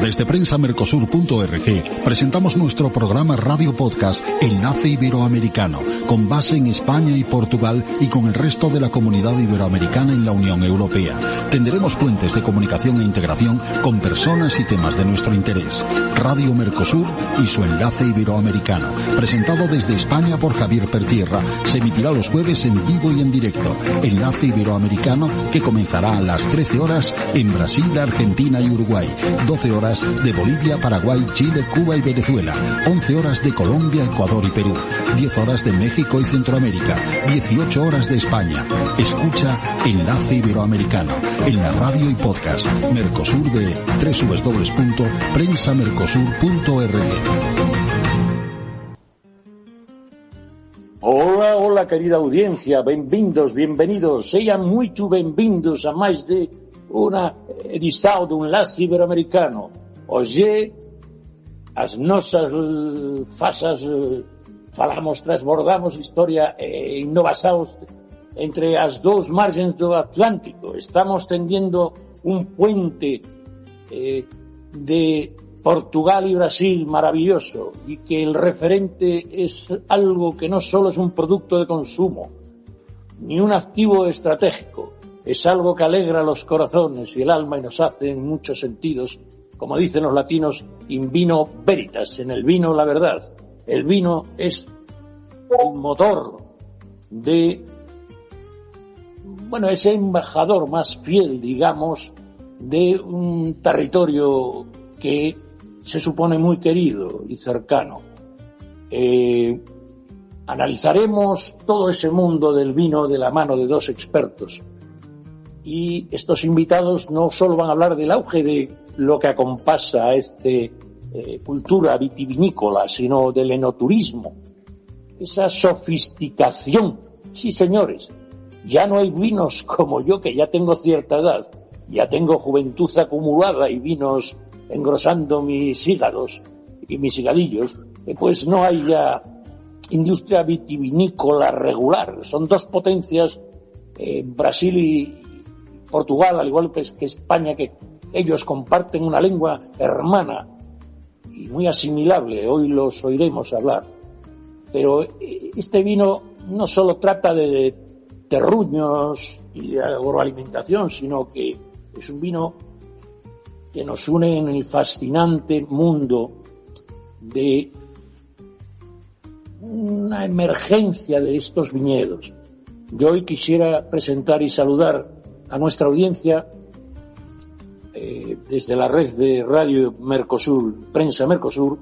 Desde prensamercosur.org presentamos nuestro programa radio podcast Enlace Iberoamericano, con base en España y Portugal y con el resto de la comunidad iberoamericana en la Unión Europea. Tendremos puentes de comunicación e integración con personas y temas de nuestro interés. Radio Mercosur y su Enlace Iberoamericano, presentado desde España por Javier Pertierra, se emitirá los jueves en vivo y en directo. Enlace Iberoamericano, que comenzará a las 13 horas en Brasil, Argentina y Uruguay, 12 horas de Bolivia, Paraguay, Chile, Cuba y Venezuela, 11 horas de Colombia, Ecuador y Perú, 10 horas de México y Centroamérica, 18 horas de España. Escucha Enlace Iberoamericano en la radio y podcast Mercosur de www.prensamercosur.org. Hola, querida audiencia, benvindos, bienvenidos, sean muito benvindos a máis de unha edición do Enlace Iberoamericano. Hoxe, as nosas fasas falamos, transbordamos historia e innovacións entre as dous margens do Atlántico. Estamos tendiendo un puente de Portugal y Brasil maravilloso, y que el referente es algo que no solo es un producto de consumo, ni un activo estratégico, es algo que alegra los corazones y el alma y nos hace en muchos sentidos, como dicen los latinos, in vino veritas, en el vino la verdad. El vino es el motor de, es el embajador más fiel, digamos, de un territorio que se supone muy querido y cercano. Analizaremos todo ese mundo del vino de la mano de dos expertos. Y estos invitados no solo van a hablar del auge de lo que acompasa a cultura vitivinícola, sino del enoturismo, esa sofisticación. Sí, señores, ya no hay vinos como yo, que ya tengo cierta edad, ya tengo juventud acumulada y vinos engrosando mis hígados y mis higadillos, pues no hay ya industria vitivinícola regular. Son dos potencias, Brasil y Portugal, al igual que España, que ellos comparten una lengua hermana y muy asimilable. Hoy los oiremos hablar. Pero este vino no solo trata de terruños y de agroalimentación, sino que es un vino que nos une en el fascinante mundo de una emergencia de estos viñedos. Yo hoy quisiera presentar y saludar a nuestra audiencia desde la red de Radio Mercosur, Prensa Mercosur,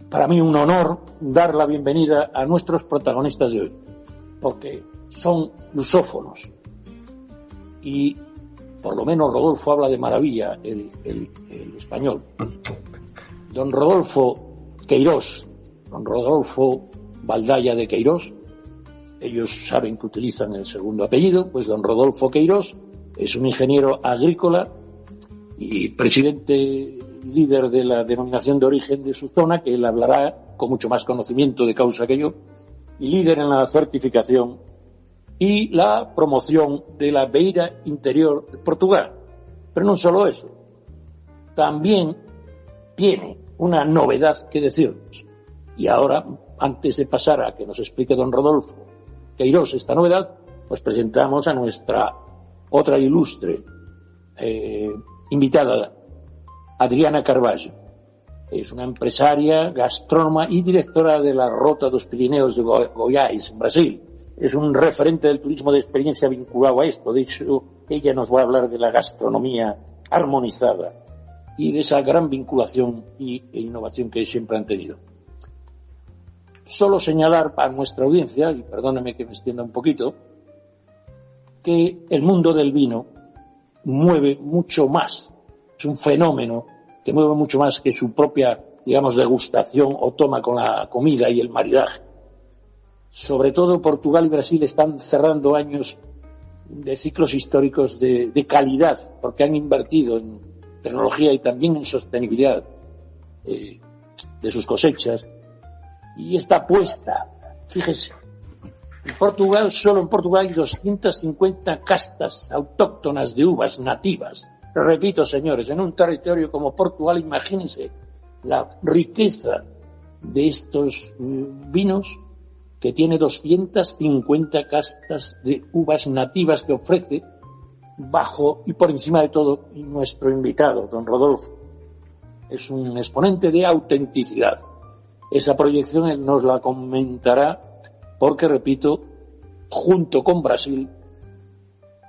para mí un honor dar la bienvenida a nuestros protagonistas de hoy, porque son lusófonos y por lo menos Rodolfo habla de maravilla el español. Don Rodolfo Queirós, don Rodolfo Valdalla de Queirós, ellos saben que utilizan el segundo apellido, pues don Rodolfo Queirós es un ingeniero agrícola y presidente líder de la denominación de origen de su zona, que él hablará con mucho más conocimiento de causa que yo, y líder en la certificación y la promoción de la beira interior de Portugal. Pero no solo eso, también tiene una novedad que decirnos. Y ahora, antes de pasar a que nos explique don Rodolfo Queirós esta novedad, pues presentamos a nuestra otra ilustre invitada, Adriana Carballo. Es una empresaria, gastrónoma y directora de la Rota dos Pirineos de Goiás, en Brasil. Es un referente del turismo de experiencia vinculado a esto. De hecho, ella nos va a hablar de la gastronomía armonizada y de esa gran vinculación e innovación que siempre han tenido. Solo señalar para nuestra audiencia, y perdóneme que me extienda un poquito, que el mundo del vino mueve mucho más. Es un fenómeno que mueve mucho más que su propia, degustación o toma con la comida y el maridaje. Sobre todo Portugal y Brasil están cerrando años de ciclos históricos de calidad, porque han invertido en tecnología y también en sostenibilidad de sus cosechas. Y esta apuesta, fíjese, solo en Portugal hay 250 castas autóctonas de uvas nativas, repito, señores, en un territorio como Portugal, imagínense la riqueza de estos vinos, que tiene 250 castas de uvas nativas que ofrece, bajo y por encima de todo, y nuestro invitado, don Rodolfo, es un exponente de autenticidad. Esa proyección él nos la comentará porque, repito, junto con Brasil,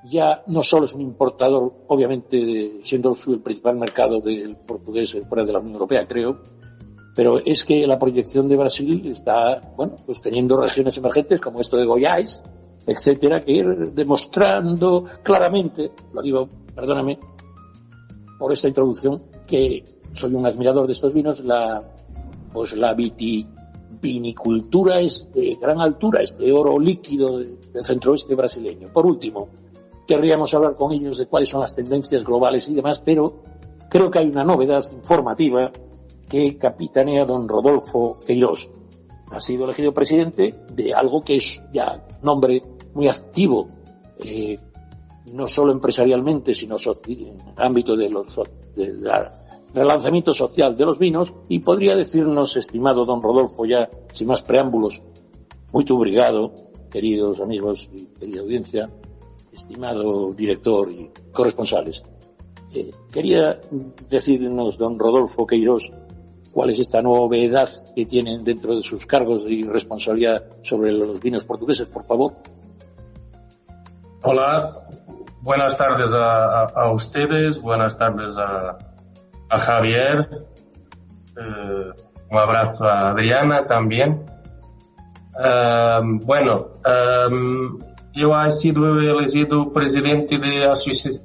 ya no solo es un importador, obviamente siendo el principal mercado del portugués fuera de la Unión Europea, creo, pero es que la proyección de Brasil está, bueno, pues teniendo regiones emergentes como esto de Goiás, etcétera, que ir demostrando claramente, lo digo, perdóname por esta introducción, que soy un admirador de estos vinos, la vinicultura es de gran altura, este oro líquido del centro-oeste brasileño. Por último, querríamos hablar con ellos de cuáles son las tendencias globales y demás, pero creo que hay una novedad informativa que capitanea don Rodolfo Queiroz. Ha sido elegido presidente de algo que es ya nombre muy activo, no solo empresarialmente, sino en el ámbito del relanzamiento social de los vinos. Y podría decirnos, estimado don Rodolfo, ya sin más preámbulos, muy obrigado, queridos amigos y querida audiencia, estimado director y corresponsales, quería decirnos, don Rodolfo Queiroz, cuál es esta novedad que tienen dentro de sus cargos y responsabilidad sobre los vinos portugueses, por favor. Hola, buenas tardes a ustedes, buenas tardes a Javier, un abrazo a Adriana también. Eu he sido elegido presidente da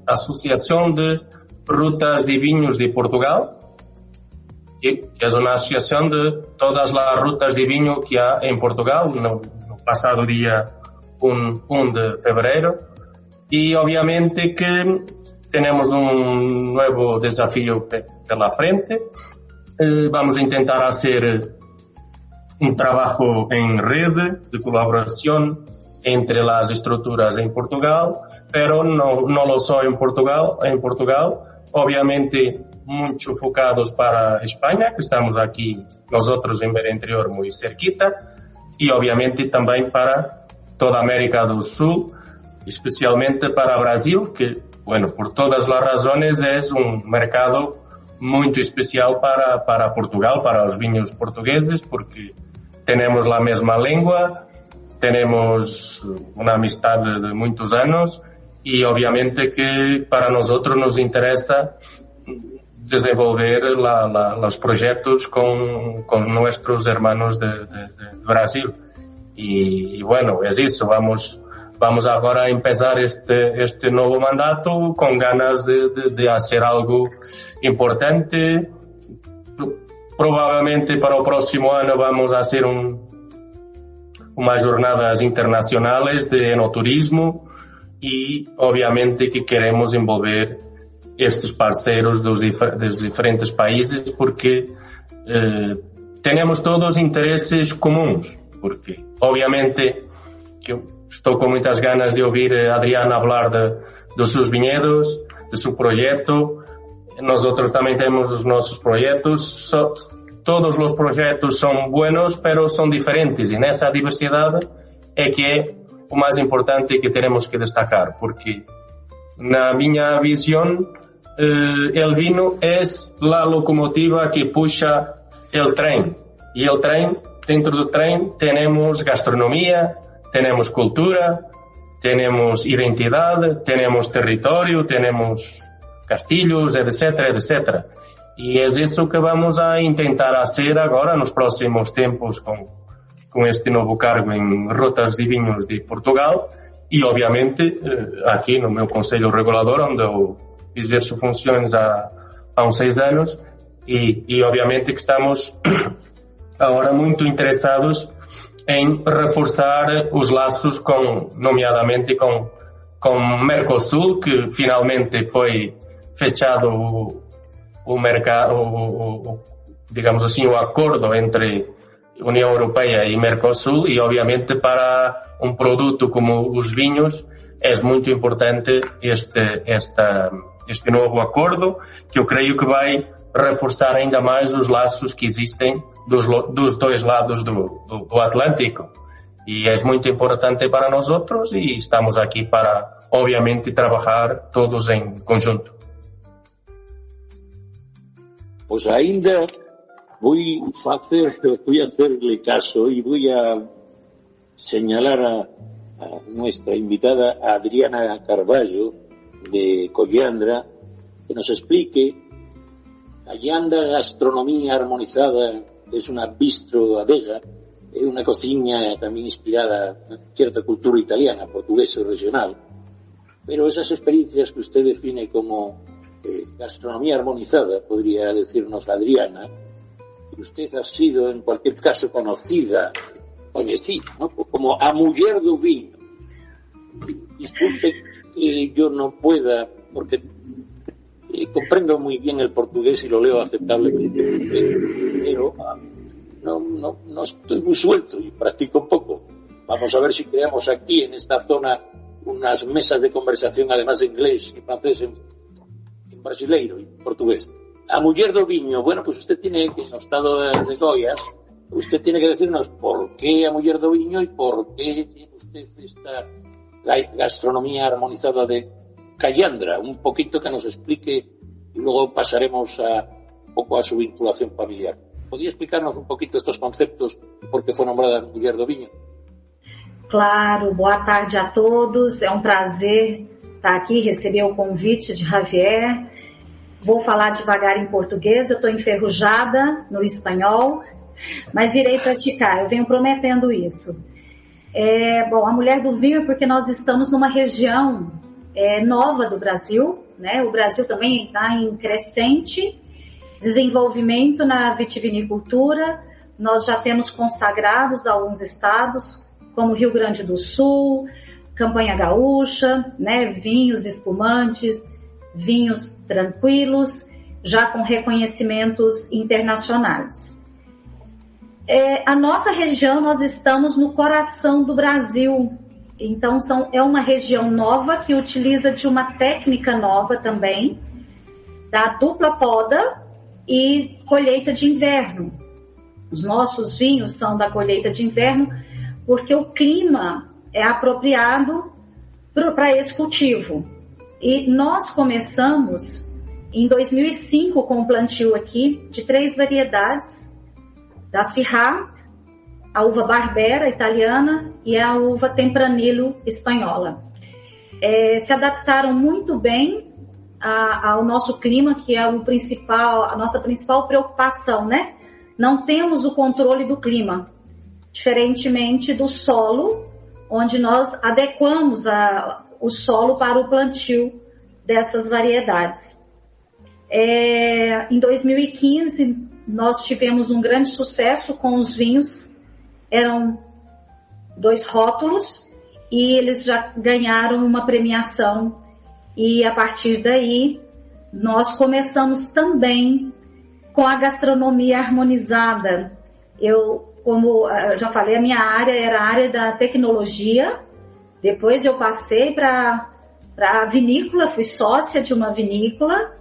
Associação de Rutas de Vinhos de Portugal, que é uma associação de todas as rutas de vinho que há em Portugal, no passado dia 1 de fevereiro. E, obviamente, que temos novo desafio pela frente. Vamos tentar fazer trabalho em rede de colaboração entre as estruturas em Portugal, pero não só em Portugal, obviamente muito focados para a Espanha, que estamos aqui nós outros em Beira Interior muito cerquita, e obviamente também para toda a América do Sul, especialmente para o Brasil, que, bueno, por todas as razões é mercado muito especial para Portugal, para os vinhos portugueses, porque temos a mesma língua, temos uma amistade de muitos anos e, obviamente, que para nós nos interessa desenvolver os projetos com nossos irmãos de Brasil. E, bueno, é isso. Vamos agora começar este novo mandato com ganas de fazer algo importante. Provavelmente para o próximo ano vamos fazer umas jornadas internacionais de enoturismo e, obviamente, que queremos envolver estes parceiros dos diferentes países porque temos todos interesses comuns, porque, obviamente, que eu estou com muitas ganas de ouvir a Adriana falar dos seus vinhedos, do seu projeto. Nós outros também temos os nossos projetos. Todos os projetos são buenos, pero são diferentes, e nessa diversidade é que é o mais importante que temos que destacar, porque na minha visão o vinho é a locomotiva que puxa o trem, e o trem, dentro do trem temos gastronomia, temos cultura, temos identidade, temos território, temos castilhos, etc, etc. E é isso que vamos a tentar fazer agora nos próximos tempos com este novo cargo em Rutas de Vinhos de Portugal e, obviamente, aqui no meu Conselho Regulador, onde eu exerço funções há uns 6 anos e, obviamente, que estamos agora muito interessados em reforçar os laços nomeadamente com Mercosul, que finalmente foi fechado o mercado, digamos assim, o acordo entre União Europeia e Mercosul, e obviamente para produto como os vinhos é muito importante este este novo acordo, que eu creio que vai reforçar ainda mais os laços que existem dos dois lados do Atlântico. E é muito importante para nós outros e estamos aqui para, obviamente, trabalhar todos em conjunto. Pues ainda voy a hacerle caso y voy a señalar a nuestra invitada Adriana Carballo de Collandra, que nos explique. Collandra Gastronomía Armonizada es una bistro-adega, es una cocina también inspirada en cierta cultura italiana, portuguesa y regional, pero esas experiencias que usted define como gastronomía armonizada, podría decirnos Adriana, y usted ha sido en cualquier caso conocida, ¿no? Como a muller do viño. Disculpe que yo no pueda, porque comprendo muy bien el portugués y lo leo aceptablemente, pero no estoy muy suelto y practico poco. Vamos a ver si creamos aquí en esta zona unas mesas de conversación, además de inglés y francés, en brasileiro y portugués. A muller do viño, bueno, pues usted tiene, en el estado de Goiás, usted tiene que decirnos por qué a muller do viño y por qué tiene usted esta gastronomía armonizada de Collandra. Un poquito que nos explique y luego pasaremos un poco a su vinculación familiar. ¿Podría explicarnos un poquito estos conceptos y por qué fue nombrada muller do viño? Claro, boa tarde a todos. É um prazer estar aqui, receber o convite de Javier. Vou falar devagar em português, eu estou enferrujada no espanhol, mas irei praticar, eu venho prometendo isso. Bom, a mulher do vinho é porque nós estamos numa região nova do Brasil, né? O Brasil também está em crescente desenvolvimento na vitivinicultura. Nós já temos consagrados alguns estados, como Rio Grande do Sul, Campanha Gaúcha, né? Vinhos espumantes, vinhos tranquilos, já com reconhecimentos internacionais. A nossa região, nós estamos no coração do Brasil, então é uma região nova que utiliza de uma técnica nova também, da dupla poda e colheita de inverno. Os nossos vinhos são da colheita de inverno porque o clima é apropriado para esse cultivo. E nós começamos em 2005 com o plantio aqui de 3 variedades, da Syrah, a uva Barbera italiana e a uva Tempranillo espanhola. Se adaptaram muito bem ao nosso clima, que é a nossa principal preocupação, né? Não temos o controle do clima, diferentemente do solo, onde nós adequamos o solo para o plantio dessas variedades. Em 2015, nós tivemos um grande sucesso com os vinhos. Eram 2 rótulos e eles já ganharam uma premiação. E a partir daí, nós começamos também com a gastronomia harmonizada. Como eu já falei, a minha área era a área da tecnologia. Depois eu passei para a vinícola, fui sócia de uma vinícola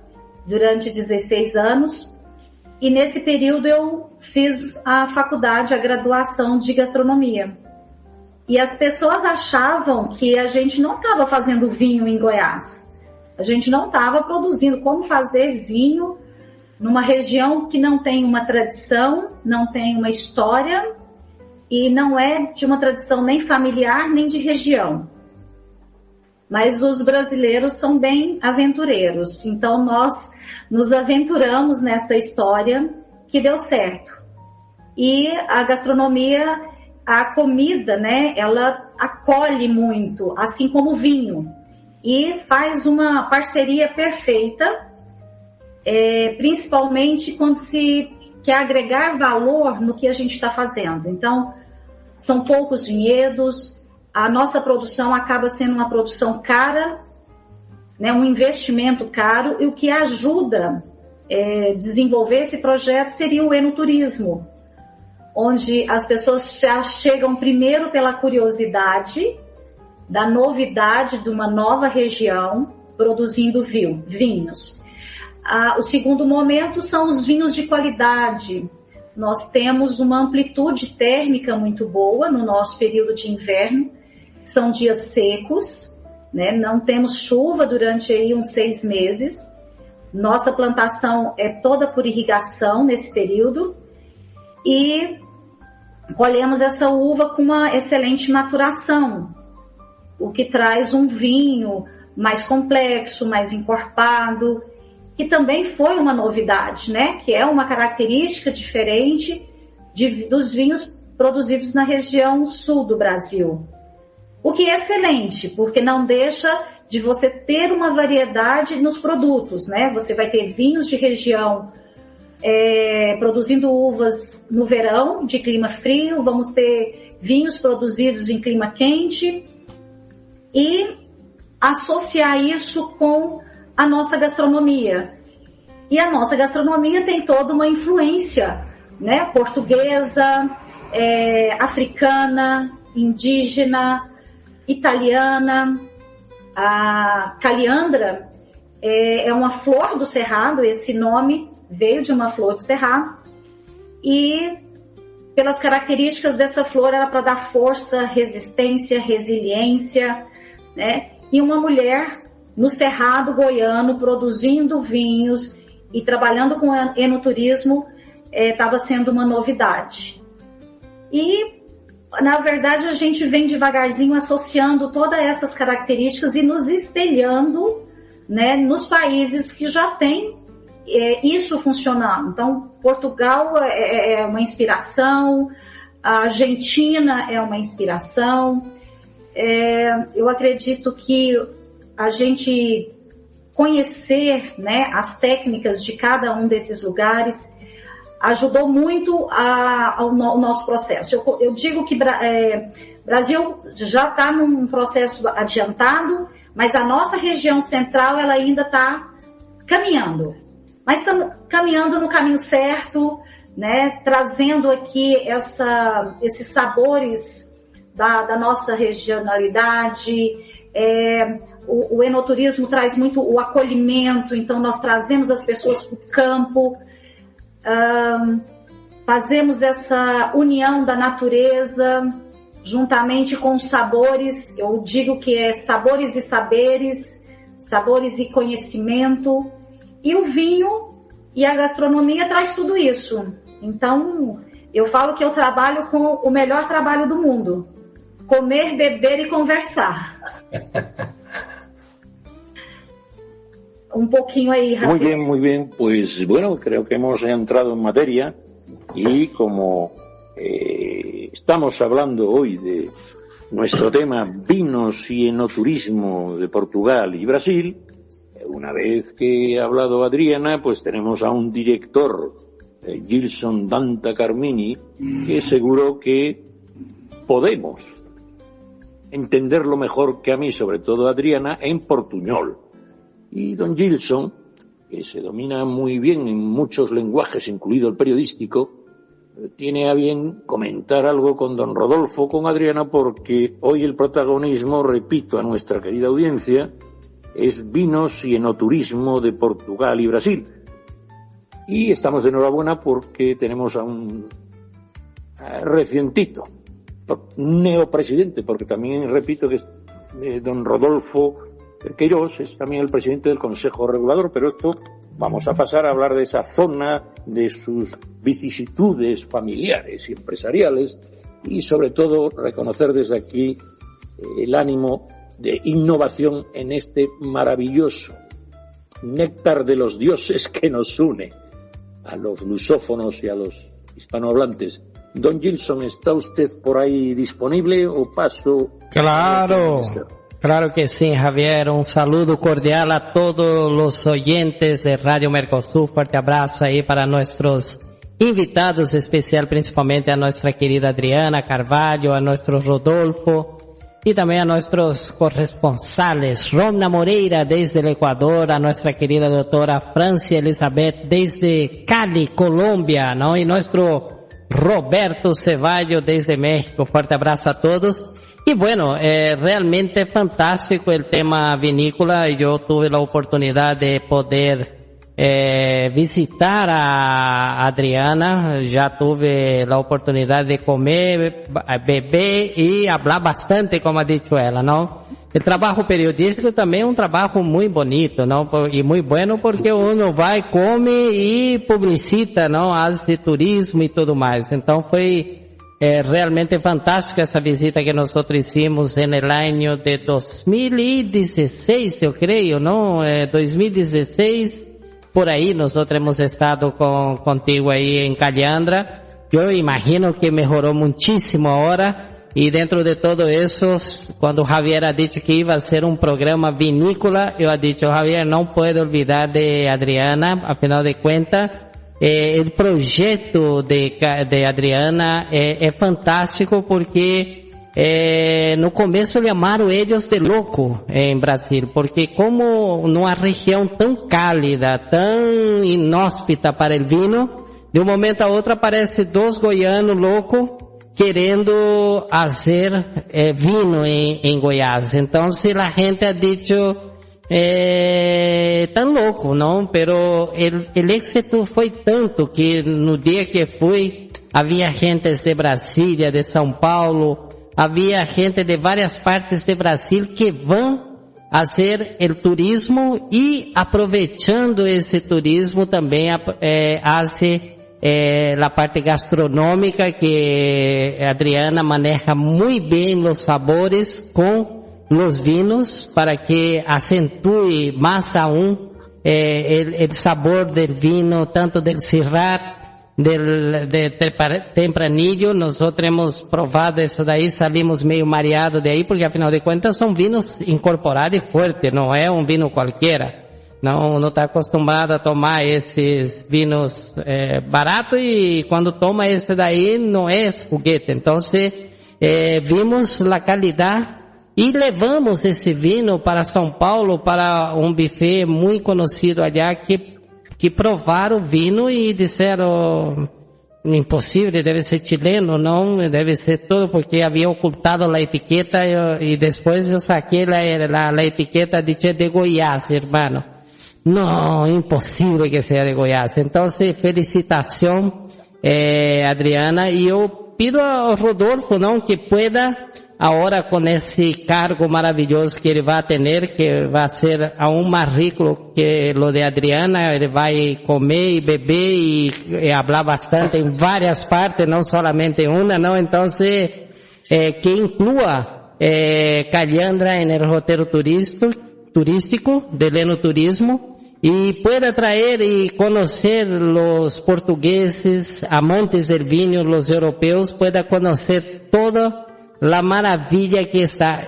durante 16 anos. E nesse período eu fiz a faculdade, a graduação de gastronomia. E as pessoas achavam que a gente não estava fazendo vinho em Goiás. A gente não estava produzindo. Como fazer vinho numa região que não tem uma tradição, não tem uma história e não é de uma tradição nem familiar, nem de região. Mas os brasileiros são bem aventureiros, então nós nos aventuramos nesta história que deu certo. E a gastronomia, a comida, né, ela acolhe muito, assim como o vinho, e faz uma parceria perfeita, principalmente quando se quer agregar valor no que a gente está fazendo. Então, são poucos vinhedos, a nossa produção acaba sendo uma produção cara, né, um investimento caro, e o que ajuda a desenvolver esse projeto seria o enoturismo, onde as pessoas já chegam primeiro pela curiosidade da novidade de uma nova região, produzindo vinhos. O segundo momento são os vinhos de qualidade. Nós temos uma amplitude térmica muito boa no nosso período de inverno. São dias secos, né? Não temos chuva durante aí uns 6 meses. Nossa plantação é toda por irrigação nesse período. E colhemos essa uva com uma excelente maturação, o que traz um vinho mais complexo, mais encorpado, que também foi uma novidade, né? Que é uma característica diferente dos vinhos produzidos na região sul do Brasil. O que é excelente, porque não deixa de você ter uma variedade nos produtos, né? Você vai ter vinhos de região produzindo uvas no verão, de clima frio, vamos ter vinhos produzidos em clima quente e associar isso com a nossa gastronomia. E a nossa gastronomia tem toda uma influência, né? Portuguesa, africana, indígena, italiana. A caliandra é uma flor do cerrado, esse nome veio de uma flor do cerrado, e pelas características dessa flor era para dar força, resistência, resiliência, né? E uma mulher no cerrado goiano produzindo vinhos e trabalhando com enoturismo estava sendo uma novidade. E na verdade a gente vem devagarzinho associando todas essas características e nos espelhando, né, nos países que já têm isso funcionando. Então, Portugal é uma inspiração, a Argentina é uma inspiração. Eu acredito que a gente conhecer, né, as técnicas de cada um desses lugares ajudou muito ao nosso processo. Eu digo que Brasil já está num processo adiantado, mas a nossa região central ela ainda está caminhando. Mas estamos caminhando no caminho certo, né? Trazendo aqui esses sabores da nossa regionalidade. O enoturismo traz muito o acolhimento, então nós trazemos as pessoas para o campo, fazemos essa união da natureza juntamente com os sabores. Eu digo que é sabores e saberes, sabores e conhecimento. E o vinho e a gastronomia traz tudo isso. Então, eu falo que eu trabalho com o melhor trabalho do mundo. Comer, beber e conversar. Un poquito ahí, Javier. Muy bien, pues bueno, creo que hemos entrado en materia y como estamos hablando hoy de nuestro tema vinos y enoturismo de Portugal y Brasil, una vez que ha hablado Adriana, pues tenemos a un director, Gilson Danta Carmini, que seguro que podemos entenderlo mejor que a mí, sobre todo Adriana, en portuñol. Y don Gilson, que se domina muy bien en muchos lenguajes, incluido el periodístico, tiene a bien comentar algo con don Rodolfo, con Adriana, porque hoy el protagonismo, repito a nuestra querida audiencia, es vinos y enoturismo de Portugal y Brasil. Y estamos de enhorabuena porque tenemos a un recientito neopresidente, porque también repito que es don Rodolfo Queiroz, es también el presidente del Consejo Regulador, pero esto vamos a pasar a hablar de esa zona, de sus vicisitudes familiares y empresariales y sobre todo reconocer desde aquí el ánimo de innovación en este maravilloso néctar de los dioses que nos une a los lusófonos y a los hispanohablantes. Don Gilson, ¿está usted por ahí disponible o paso? Claro, claro que sí, Javier. Un saludo cordial a todos los oyentes de Radio Mercosur. Fuerte abrazo ahí para nuestros invitados, especial principalmente a nuestra querida Adriana Carvalho, a nuestro Rodolfo y también a nuestros corresponsales, Romna Moreira desde el Ecuador, a nuestra querida doctora Francia Elizabeth desde Cali, Colombia, ¿no? Y nuestro Roberto Ceballo desde México. Fuerte abrazo a todos. Y bueno, realmente fantástico el tema vinícola. Yo tuve la oportunidad de poder visitar a Adriana, ya tuve la oportunidad de comer, beber y hablar bastante, como ha dicho ella, ¿no? El trabajo periodístico también es un trabajo muy bonito, ¿no? Y muy bueno porque uno va y come y publicita, ¿no? Hace turismo y todo más. Entonces fue realmente fantástica esa visita que nosotros hicimos en el año de 2016, yo creo, ¿no? 2016. Por ahí nosotros hemos estado contigo ahí en Calhandra. Yo imagino que mejoró muchísimo ahora. Y dentro de todo eso, cuando Javier ha dicho que iba a ser un programa vinícola, yo he dicho, Javier, no puedo olvidar de Adriana. A final de cuentas, el proyecto de Adriana es fantástico porque no começo llamaram eles de louco em Brasil, porque como numa região tão cálida, tão inóspita para o vinho, de um momento a outro aparece dois goianos loucos querendo fazer vinho em Goiás. Então, a gente ha dicho, tão louco, não? Pero el éxito foi tanto que no dia que fui, havia gente de Brasília, de São Paulo, havia gente de várias partes de Brasil que vão fazer o turismo e aproveitando esse turismo também hace a parte gastronômica que Adriana maneja muito bem os sabores com os vinhos para que acentue mais aún o sabor do vinho, tanto del Syrah, de Tempranillo. Nosotros hemos probado eso de ahí, salimos meio mareados de ahí, porque afinal de cuentas son vinos incorporados y fuertes, no es un vino cualquiera. No, uno está acostumbrado a tomar esses vinos baratos y cuando toma esse daí no es juguete. Entonces, vimos la calidad y levamos esse vino para São Paulo, para um buffet muito conhecido allá que provaram o vinho e disseram, impossível, deve ser chileno, não, deve ser todo, porque havia ocultado a etiqueta e depois eu saquei a etiqueta de Goiás, hermano. Não, impossível que seja de Goiás. Então, felicitação, Adriana, e eu pido ao Rodolfo, não, que pueda agora com esse cargo maravilhoso que ele vai ter, que vai ser aún mais rico que o de Adriana, ele vai comer e beber e falar bastante em várias partes, não solamente em uma, não? Então, que inclua Calhandra no roteiro turístico de Leno Turismo e pueda trazer e conhecer os portugueses, amantes del vinho, os europeus, pueda conhecer toda la maravilla que está.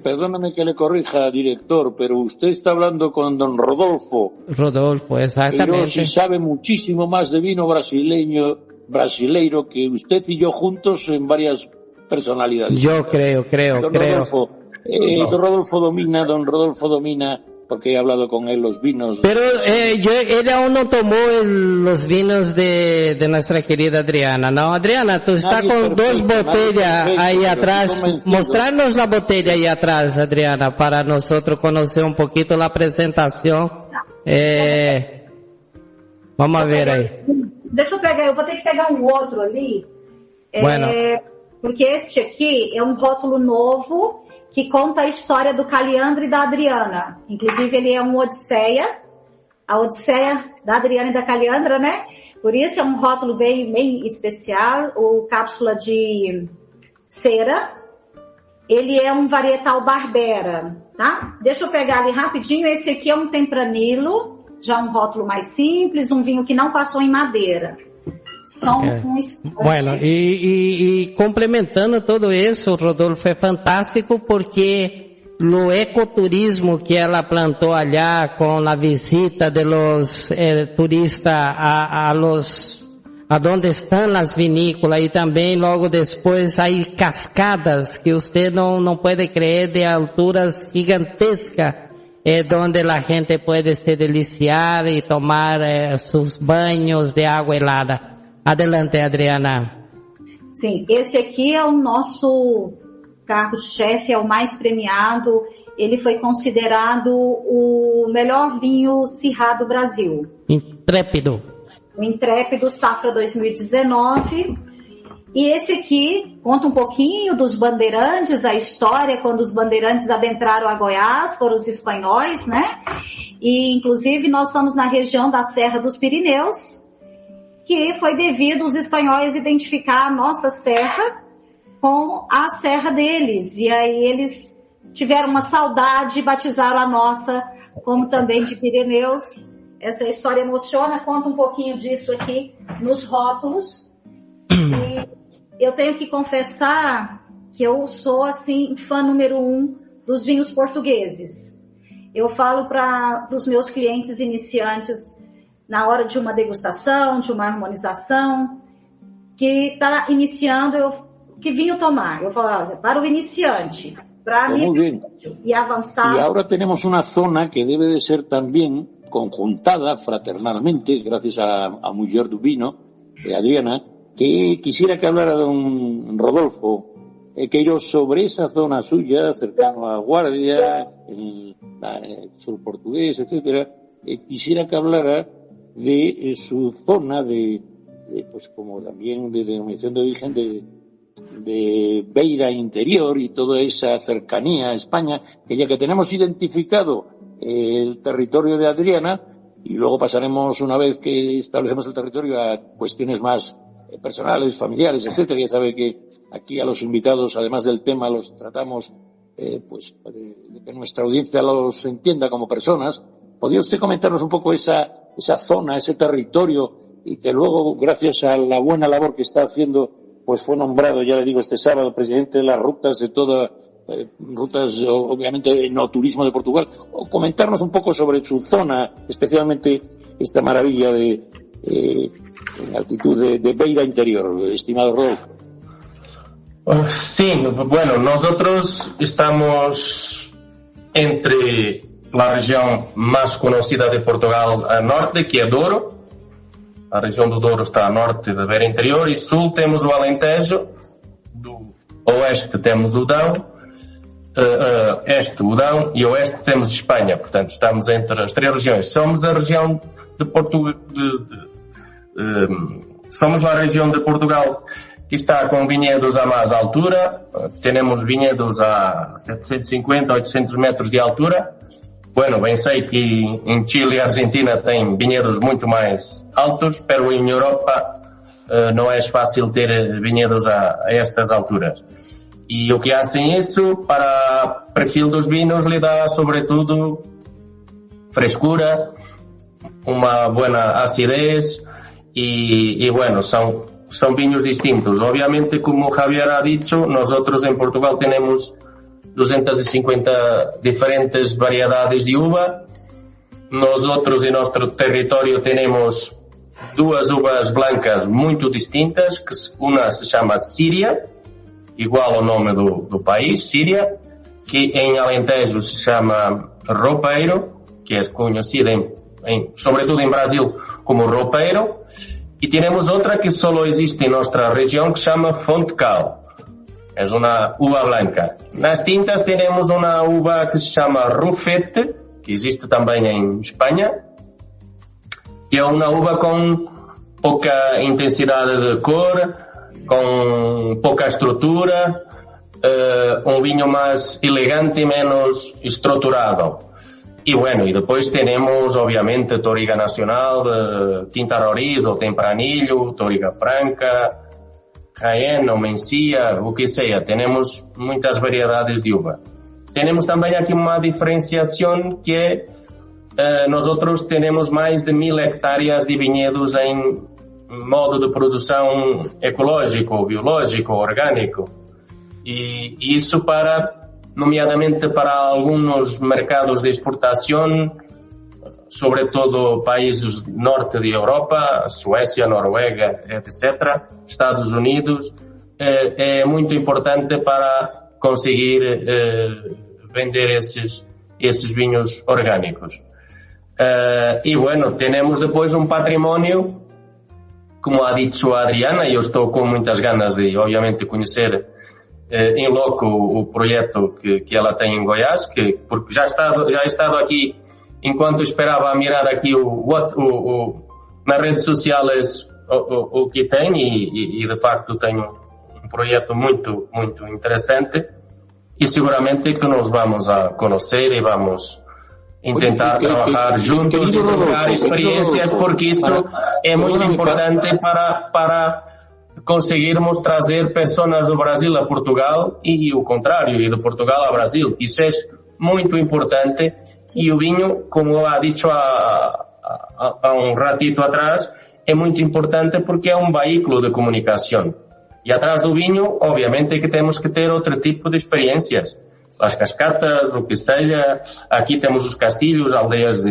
Perdóname que le corrija, director, pero usted está hablando con don Rodolfo. Rodolfo, exactamente. Pero si sabe muchísimo más de vino brasileiro que usted y yo juntos en varias personalidades. Yo creo. Don Rodolfo domina, porque he hablado con él los vinos. Pero él aún no tomó los vinos de nuestra querida Adriana, ¿no? Adriana, tú estás con dos botellas ahí atrás. Mostrarnos la botella ahí atrás, Adriana, para nosotros conocer un poquito la presentación. Vamos a ver aí. Deixa eu pegar, eu vou ter que pegar um outro ali. Bueno. Porque este aqui é um rótulo novo que conta a história do Calhandra e da Adriana. Inclusive, ele é um Odisseia, a Odisseia da Adriana e da Calhandra, né? Por isso é um rótulo bem especial, o cápsula de cera. Ele é um varietal Barbera, tá? Deixa eu pegar ali rapidinho. Esse aqui é um Tempranillo, já um rótulo mais simples, um vinho que não passou em madeira. Bueno, y complementando todo eso, Rodolfo, es fantástico porque lo ecoturismo que ella plantó allá con la visita de los turistas a donde están las vinícolas y también luego después hay cascadas que usted no puede creer de alturas gigantescas. Donde la gente puede se deliciar y tomar sus baños de agua helada. Adelante, Adriana. Sim, esse aqui é o nosso carro-chefe, é o mais premiado. Ele foi considerado o melhor vinho Syrah do Brasil. Intrépido. O Intrépido Safra 2019. E esse aqui conta um pouquinho dos bandeirantes, a história quando os bandeirantes adentraram a Goiás, foram os espanhóis, né? E inclusive nós estamos na região da Serra dos Pirineus, que foi devido os espanhóis identificar a nossa serra com a serra deles. E aí eles tiveram uma saudade e batizaram a nossa como também de Pirineus. Essa história emociona, conta um pouquinho disso aqui nos rótulos. E eu tenho que confessar que eu sou, assim, fã número 1 dos vinhos portugueses. Eu falo para os meus clientes iniciantes, na hora de uma degustação, de uma harmonização, que está iniciando, que vinho tomar? Eu falo, olha, para o iniciante, para mim e avançar. Y ahora tenemos una zona que debe de ser también conjuntada fraternalmente, gracias a Mujer du Vino, Adriana, que quisiera que hablara don Rodolfo, que yo sobre esa zona suya, cercano a Guardia, el sur portugués, etcétera, quisiera que hablara de su zona pues como también de denominación de origen de Beira Interior y toda esa cercanía a España, que ya que tenemos identificado el territorio de Adriana, y luego pasaremos, una vez que establecemos el territorio, a cuestiones más personales, familiares, etcétera. Ya sabe que aquí a los invitados, además del tema, los tratamos pues de que nuestra audiencia los entienda como personas. ¿Podría usted comentarnos un poco esa zona, ese territorio, y que luego, gracias a la buena labor que está haciendo, pues fue nombrado, ya le digo, este sábado, presidente de las rutas de toda, rutas obviamente no turismo de Portugal, o comentarnos un poco sobre su zona, especialmente esta maravilla de en altitud de Beira Interior, estimado Rodolfo? Sí, bueno, nosotros estamos entre la región más conocida de Portugal a norte, que é Douro. A região do Douro está a norte da Beira Interior, e sul temos o Alentejo, do oeste temos o Dão, este o Dão, e oeste temos Espanha. Portanto, estamos entre as três regiões. Somos a região de Portugal, somos a região de Portugal que está com vinhedos a mais altura. Temos vinhedos a 750, 800 metros de altura. Bueno, bem sei que em Chile e Argentina tem vinhedos muito mais altos, pero em Europa não é fácil ter vinhedos a estas alturas. E o que hacen isso para o perfil dos vinos lhe dá, sobretudo, frescura, uma boa acidez e bueno, são vinhos distintos. Obviamente, como Javier ha dicho, nosotros en Portugal tenemos 250 diferentes variedades de uva. Nosotros en nuestro territorio tenemos duas uvas blancas muito distintas, que uma se chama Síria, igual ao nome do país, Síria, que em Alentejo se chama Roupeiro, que é conhecida sobretudo em Brasil como Roupeiro, e temos outra que só existe em nossa região, que se chama Fontecal. É uma uva blanca. Nas tintas temos uma uva que se chama Rufete, que existe também em Espanha, que é uma uva com pouca intensidade de cor, com pouca estrutura, um vinho mais elegante e menos estruturado. E bueno, e depois temos, obviamente, Touriga Nacional, Tinta Roriz ou Tempranillo, Touriga Franca, Jaén ou Mencia, o que seja. Temos muitas variedades de uva. Temos também aqui uma diferenciação que é, nós temos mais de 1000 hectáreas de vinhedos em modo de produção ecológico, biológico, orgânico. E isso nomeadamente para alguns mercados de exportação, sobretudo países do norte de Europa, Suécia, Noruega, etc., Estados Unidos, é muito importante para conseguir vender esses vinhos orgânicos. E bueno, temos depois um patrimônio, como ha dicho a Adriana, e eu estou com muitas ganas de, obviamente, conhecer em loco o projeto que ela tem em Goiás, porque já he estado aqui enquanto esperava a mirar aqui nas redes sociais o que tem e de facto tem um projeto muito, muito interessante e seguramente que nos vamos a conhecer e vamos intentar trabajar juntos y trocar experiencias, porque eso es muy importante para conseguirmos trazer personas do Brasil a Portugal e o contrário, e de Portugal a Brasil. Isso é muito importante e o vinho, como ha dicho há um ratito atrás, é muito importante porque é um veículo de comunicação. E atrás do vinho, obviamente que temos que ter outro tipo de experiências. As cascatas, o que seja. Aqui temos os castilhos, aldeias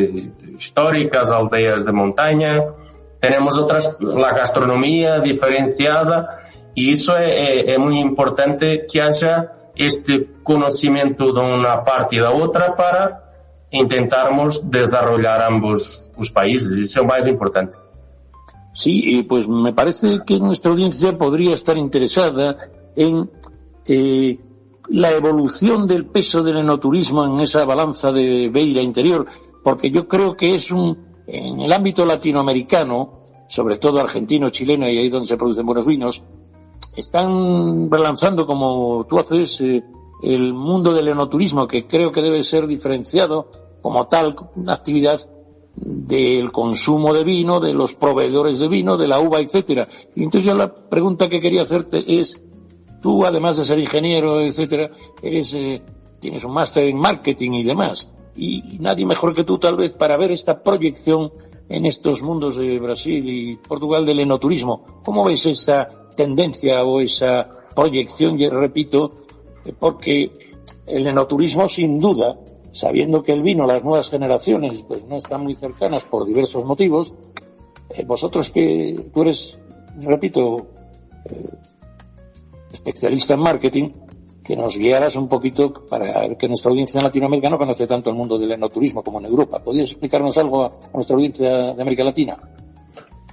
históricas, aldeias de montanha. Temos outras, a gastronomia diferenciada. E isso é muito importante que haja este conhecimento de uma parte e da outra para intentarmos desenvolver ambos os países. Isso é o mais importante. Sí, pues me parece que nuestra audiencia podría estar interesada en la evolución del peso del enoturismo en esa balanza de Beira interior, porque yo creo que es en el ámbito latinoamericano, sobre todo argentino, chileno, y ahí donde se producen buenos vinos, están relanzando, como tú haces, el mundo del enoturismo, que creo que debe ser diferenciado como tal, una actividad del consumo de vino, de los proveedores de vino, de la uva, etcétera. Y entonces yo la pregunta que quería hacerte es, tú, además de ser ingeniero, etcétera, tienes un máster en marketing y demás. Y nadie mejor que tú, tal vez, para ver esta proyección en estos mundos de Brasil y Portugal del enoturismo. ¿Cómo ves esa tendencia o esa proyección? Y repito, porque el enoturismo, sin duda, sabiendo que el vino, las nuevas generaciones, pues no están muy cercanas por diversos motivos, vosotros que tú eres, repito, especialista en marketing, que nos guiaras un poquito para que nuestra audiencia en Latinoamérica no conoce tanto el mundo del enoturismo como en Europa. ¿Podrías explicarnos algo a nuestra audiencia de América Latina?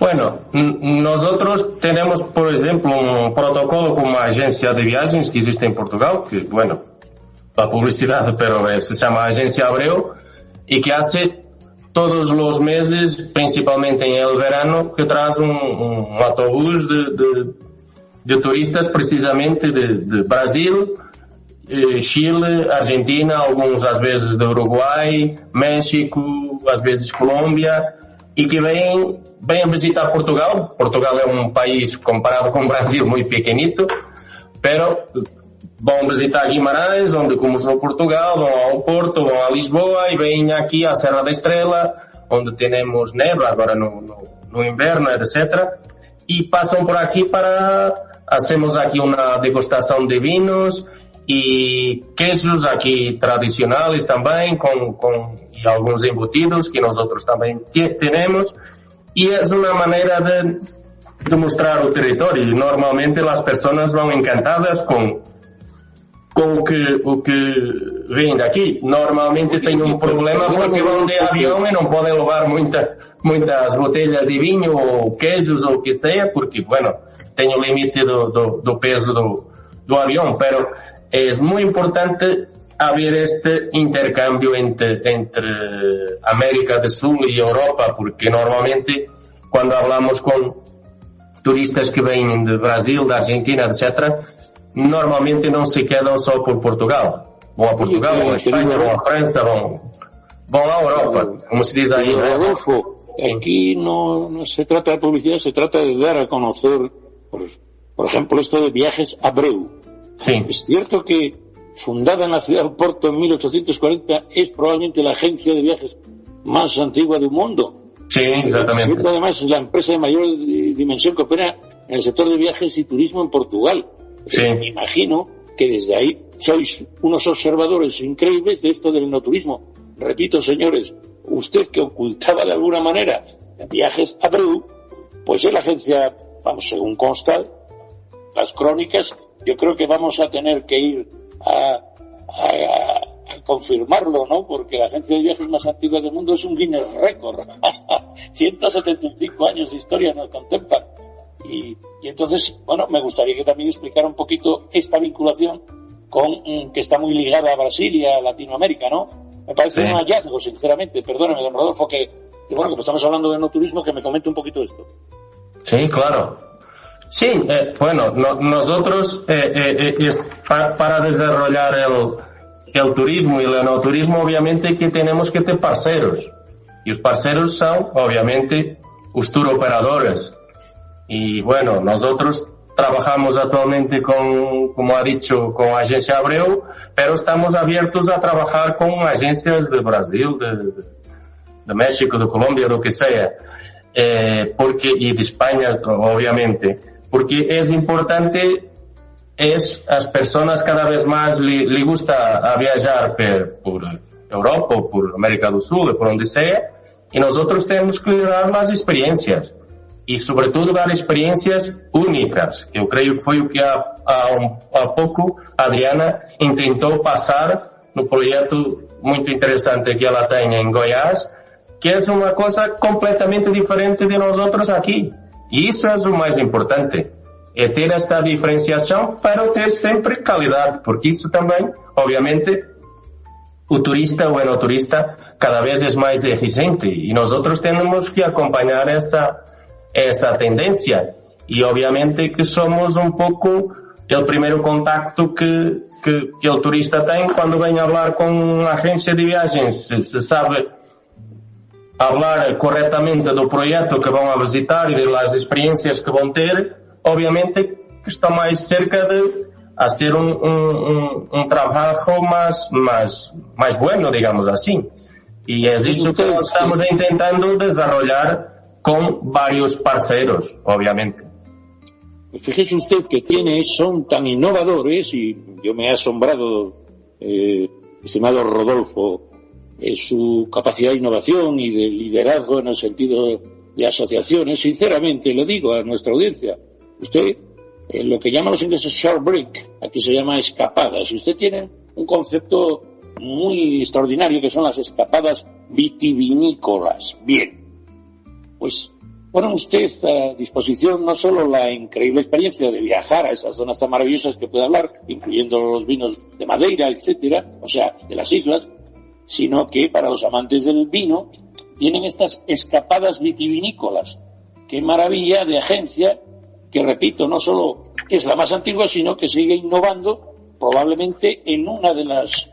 Bueno, nosotros tenemos, por ejemplo, un protocolo con una agencia de viajes que existe en Portugal, que, bueno, la publicidad, pero se llama Agencia Abreu, y que hace todos los meses, principalmente en el verano, que trae un autobús de turistas precisamente de Brasil, Chile, Argentina, alguns às vezes de Uruguai, México, às vezes Colômbia, e que vêm visitar Portugal. Portugal é um país, comparado com o Brasil, muito pequenito, pero vão visitar Guimarães, onde começou Portugal, vão ao Porto, vão a Lisboa e vêm aqui à Serra da Estrela, onde temos neve agora no inverno, etc. E passam por aqui hacemos aqui uma degustação de vinhos e queijos aqui tradicionais também, e alguns embutidos que nós outros também temos. E é uma maneira de mostrar o território. E normalmente as pessoas vão encantadas com o que vem daqui. Normalmente tem um problema porque vão de avião e não podem levar muitas botelhas de vinho ou queijos ou o que seja, porque, bueno, tem o limite do peso do avião, pero é muito importante haver este intercâmbio entre América do Sul e Europa, porque normalmente quando falamos com turistas que vêm de Brasil, da Argentina, etc., normalmente não se quedam só por Portugal. Vão a Portugal, vão a Espanha, vão a França, vão à Europa, como se diz aí. Rodolfo, aquí no se trata de publicidad, se trata de dar a conocer, por ejemplo, esto de Viajes Abreu. Sí. Es cierto que, fundada en la ciudad de Porto en 1840, es probablemente la agencia de viajes más antigua del mundo. Sí, exactamente. Y además es la empresa de mayor dimensión que opera en el sector de viajes y turismo en Portugal. Sí. Me imagino que desde ahí sois unos observadores increíbles de esto del enoturismo. Repito, señores, usted que ocultaba de alguna manera Viajes Abreu, pues es la agencia, vamos, según consta las crónicas, yo creo que vamos a tener que ir a confirmarlo, ¿no? Porque la agencia de viajes más antigua del mundo es un Guinness Record. 175 años de historia nos contemplan. Y entonces, bueno, me gustaría que también explicara un poquito esta vinculación que está muy ligada a Brasil y a Latinoamérica, ¿no? Me parece un hallazgo, sinceramente. Perdóneme, don Rodolfo, que bueno, como estamos hablando de enoturismo, que me comente un poquito esto. Sí, claro. Sí, bueno, nosotros para desarrollar el turismo y el enoturismo, obviamente que tenemos que ter parceiros. Y los parceiros son, obviamente, los tour operadores. Y bueno, nosotros trabajamos actualmente como ha dicho, con Agencia Abreu, pero estamos abiertos a trabajar con agencias de Brasil, de México, de Colômbia, do que sea. Y de España, obviamente. Porque es importante, as personas cada vez más le gusta viajar por Europa, ou por América do Sul, ou por onde sea, e nosotros temos que dar más experiencias. E, sobretudo, dar experiências únicas, que eu creio que foi o que há pouco a Adriana intentou passar no projeto muito interessante que ela tem em Goiás, que é uma coisa completamente diferente de nós outros aqui. E isso é o mais importante, é ter esta diferenciação para ter sempre qualidade, porque isso também, obviamente, o turista, o enoturista, cada vez é mais exigente e nós outros temos que acompanhar essa tendência e obviamente que somos um pouco o primeiro contacto que o turista tem quando vem a falar com uma agência de viagens. Se sabe falar corretamente do projeto que vão a visitar e das experiências que vão ter, obviamente que está mais cerca de fazer um trabalho mais bueno, digamos assim. E é isso que nós estamos tentando desenvolver con varios parceros, obviamente. Fíjese usted que son tan innovadores, y yo me he asombrado, estimado Rodolfo, su capacidad de innovación y de liderazgo en el sentido de asociaciones. Sinceramente, lo digo a nuestra audiencia, usted, lo que llaman los ingleses short break, aquí se llama escapadas, y usted tiene un concepto muy extraordinario que son las escapadas vitivinícolas. Bien. Pues pone usted a disposición no solo la increíble experiencia de viajar a esas zonas tan maravillosas que puede hablar, incluyendo los vinos de Madeira, etcétera, o sea, de las islas, sino que para los amantes del vino tienen estas escapadas vitivinícolas. Qué maravilla de agencia que, repito, no solo es la más antigua, sino que sigue innovando probablemente en una de las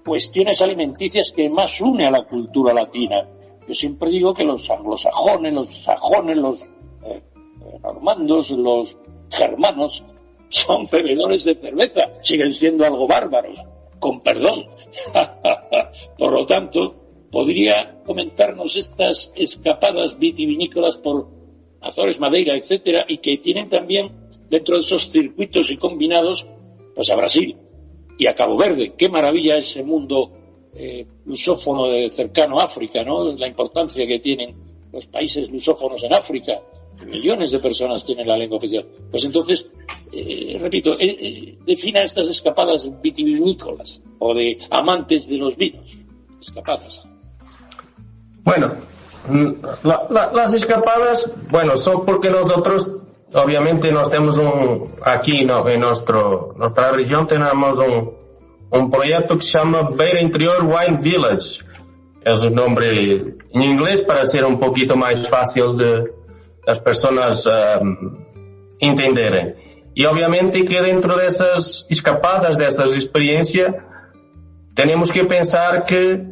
cuestiones alimenticias que más une a la cultura latina. Yo siempre digo que los anglosajones, los sajones, los normandos, los germanos son bebedores de cerveza, siguen siendo algo bárbaros, con perdón. Por lo tanto, ¿podría comentarnos estas escapadas vitivinícolas por Azores, Madeira, etcétera, y que tienen también dentro de esos circuitos y combinados, pues a Brasil y a Cabo Verde? Qué maravilla ese mundo lusófono de cercano a África, ¿no? La importancia que tienen los países lusófonos en África. Millones de personas tienen la lengua oficial. Pues entonces, repito, defina estas escapadas vitivinícolas o de amantes de los vinos. Escapadas. Bueno, las escapadas, bueno, son porque nosotros, obviamente, nos tenemos aquí en nuestra región tenemos un proyecto que se llama Beira Interior Wine Village. Es un nombre en inglés para ser un poquito más fácil de las personas entenderem. Y obviamente que dentro de esas escapadas, de esas experiencias, tenemos que pensar que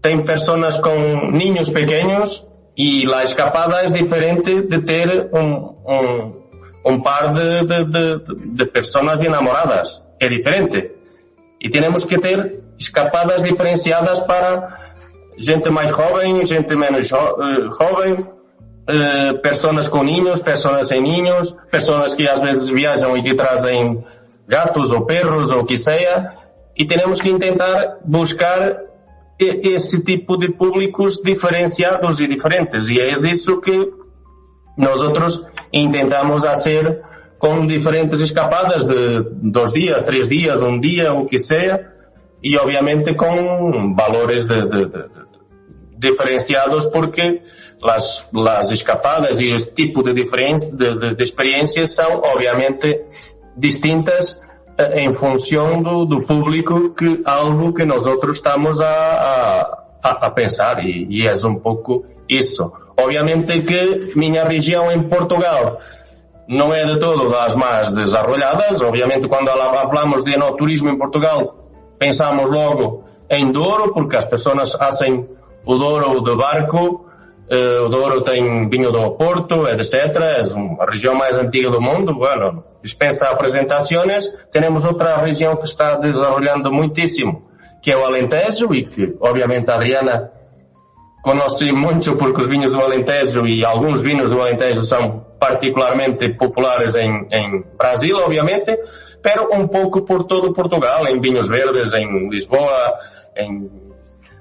tem personas con niños pequeños y la escapada es diferente de ter un par de personas enamoradas. Es diferente. Y tenemos que ter escapadas diferenciadas para gente más joven, gente menos joven, personas con niños, personas sin niños, personas que às vezes viajan y que trazem gatos o perros o que sea. Y tenemos que intentar buscar esse tipo de públicos diferenciados y diferentes. Y es eso que nosotros intentamos hacer con diferentes escapadas de 2 días, 3 días, 1 día, o que sea, y obviamente con valores de diferenciados porque las escapadas y este tipo de experiencias son obviamente distintas en función do público, que algo que nosotros estamos a pensar, y es un poco isso. Obviamente que minha região em Portugal não é de todo das mais desarrolladas. Obviamente, quando falamos de enoturismo em Portugal, pensamos logo em Douro, porque as pessoas fazem o Douro de barco. O Douro tem vinho do Oporto, etc. É a região mais antiga do mundo. Bueno, dispensa apresentações. Temos outra região que está desenvolvendo muitíssimo, que é o Alentejo, e que, obviamente, a Adriana conhece muito, porque os vinhos do Alentejo e alguns vinhos do Alentejo são particularmente populares em Brasil, obviamente, pero um pouco por todo Portugal, em vinhos verdes, em Lisboa, em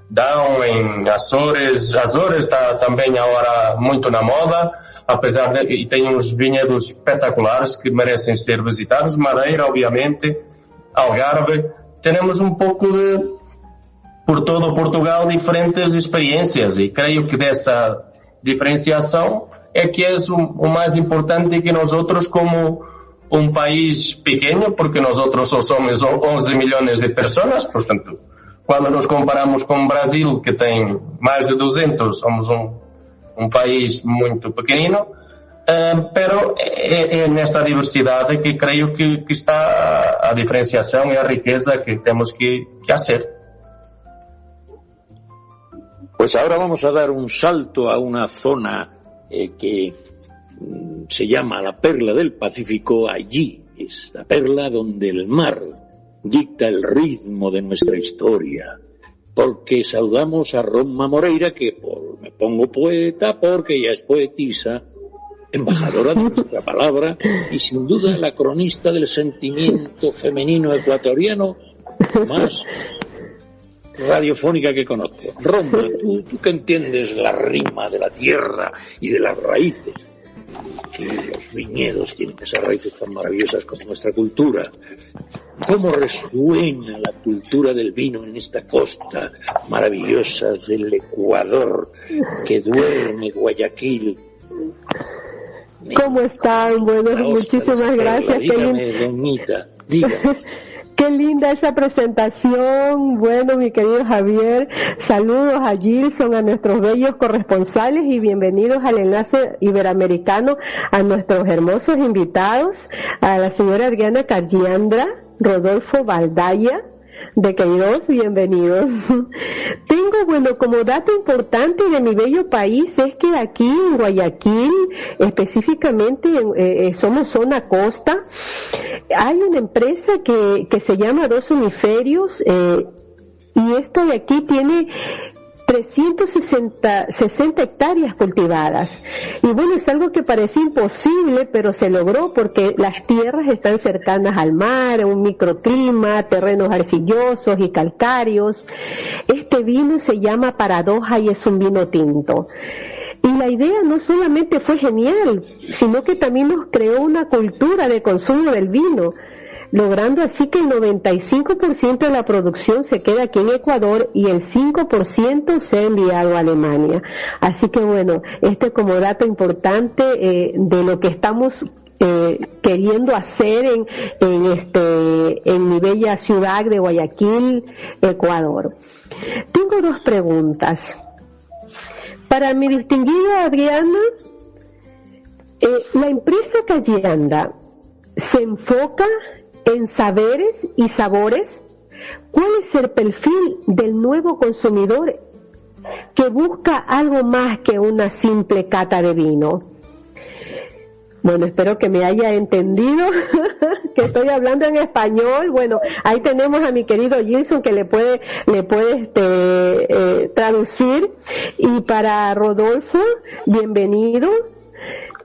Dão, em Açores. Açores está também agora muito na moda, apesar de, e tem uns vinhedos espetaculares que merecem ser visitados. Madeira, obviamente, Algarve. Temos um pouco de, por todo Portugal, diferentes experiências, e creio que dessa diferenciação é que é o mais importante, que nós outros, como um país pequeno, porque nós outros só somos 11 milhões de pessoas, portanto, quando nos comparamos com o Brasil, que tem mais de 200, somos um país muito pequenino, pero é nessa diversidade que creio que está a diferenciação e a riqueza que temos que hacer. Pues ahora vamos a dar un salto a una zona que se llama la Perla del Pacífico. Allí es la perla donde el mar dicta el ritmo de nuestra historia, porque saludamos a Roma Moreira, que me pongo poeta porque ella es poetisa, embajadora de nuestra palabra y sin duda la cronista del sentimiento femenino ecuatoriano más radiofónica que conozco. Roma, tú que entiendes la rima de la tierra y de las raíces, que los viñedos tienen esas raíces tan maravillosas como nuestra cultura. ¿Cómo resuena la cultura del vino en esta costa maravillosa del Ecuador que duerme Guayaquil? ¿Cómo están? Bueno, muchísimas gracias. Dígame, doñita, dígame. Qué linda esa presentación. Bueno, mi querido Javier, saludos a Gilson, a nuestros bellos corresponsales, y bienvenidos al Enlace Iberoamericano, a nuestros hermosos invitados, a la señora Adriana Cardiandra, Rodolfo Valdaya de Queiroz, bienvenidos. Tengo, bueno, como dato importante de mi bello país, es que aquí en Guayaquil, específicamente somos zona costa, hay una empresa que se llama Dos Hemisferios, y esto de aquí tiene 360 hectáreas cultivadas. Y bueno, es algo que parecía imposible, pero se logró porque las tierras están cercanas al mar, un microclima, terrenos arcillosos y calcáreos. Este vino se llama Paradoja y es un vino tinto. Y la idea no solamente fue genial, sino que también nos creó una cultura de consumo del vino, logrando así que el 95% de la producción se queda aquí en Ecuador y el 5% se ha enviado a Alemania. Así que bueno, como dato importante de lo que estamos queriendo hacer en mi bella ciudad de Guayaquil, Ecuador. Tengo dos preguntas. Para mi distinguida Adriana, la empresa Cayanda se enfoca en saberes y sabores. ¿Cuál es el perfil del nuevo consumidor que busca algo más que una simple cata de vino? Bueno, espero que me haya entendido que estoy hablando en español. Bueno, ahí tenemos a mi querido Gilson que le puede traducir. Y para Rodolfo, bienvenido.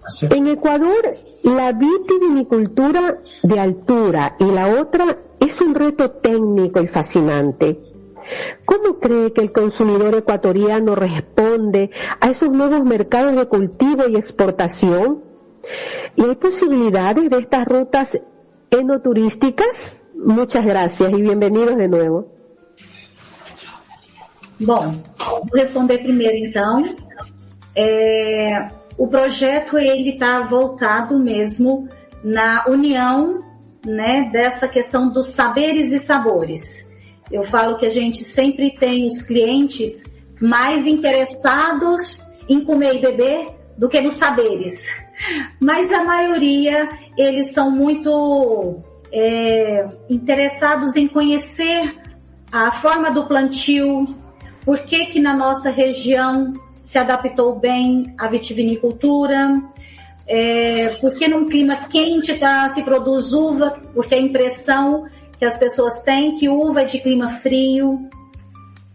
Sí. En Ecuador, la vitivinicultura de altura y la otra es un reto técnico y fascinante. ¿Cómo cree que el consumidor ecuatoriano responde a esos nuevos mercados de cultivo y exportación? ¿Y hay posibilidades de estas rutas enoturísticas? Muchas gracias y bienvenidos de nuevo. Bom, vou responder primeiro então. O projeto ele está voltado mesmo na união, né, dessa questão dos saberes e sabores. Eu falo que a gente sempre tem os clientes mais interessados em comer e beber do que nos saberes. Mas a maioria, eles são muito interessados em conhecer a forma do plantio, por que na nossa região se adaptou bem à vitivinicultura, porque num clima quente se produz uva, porque a impressão que as pessoas têm que uva é de clima frio.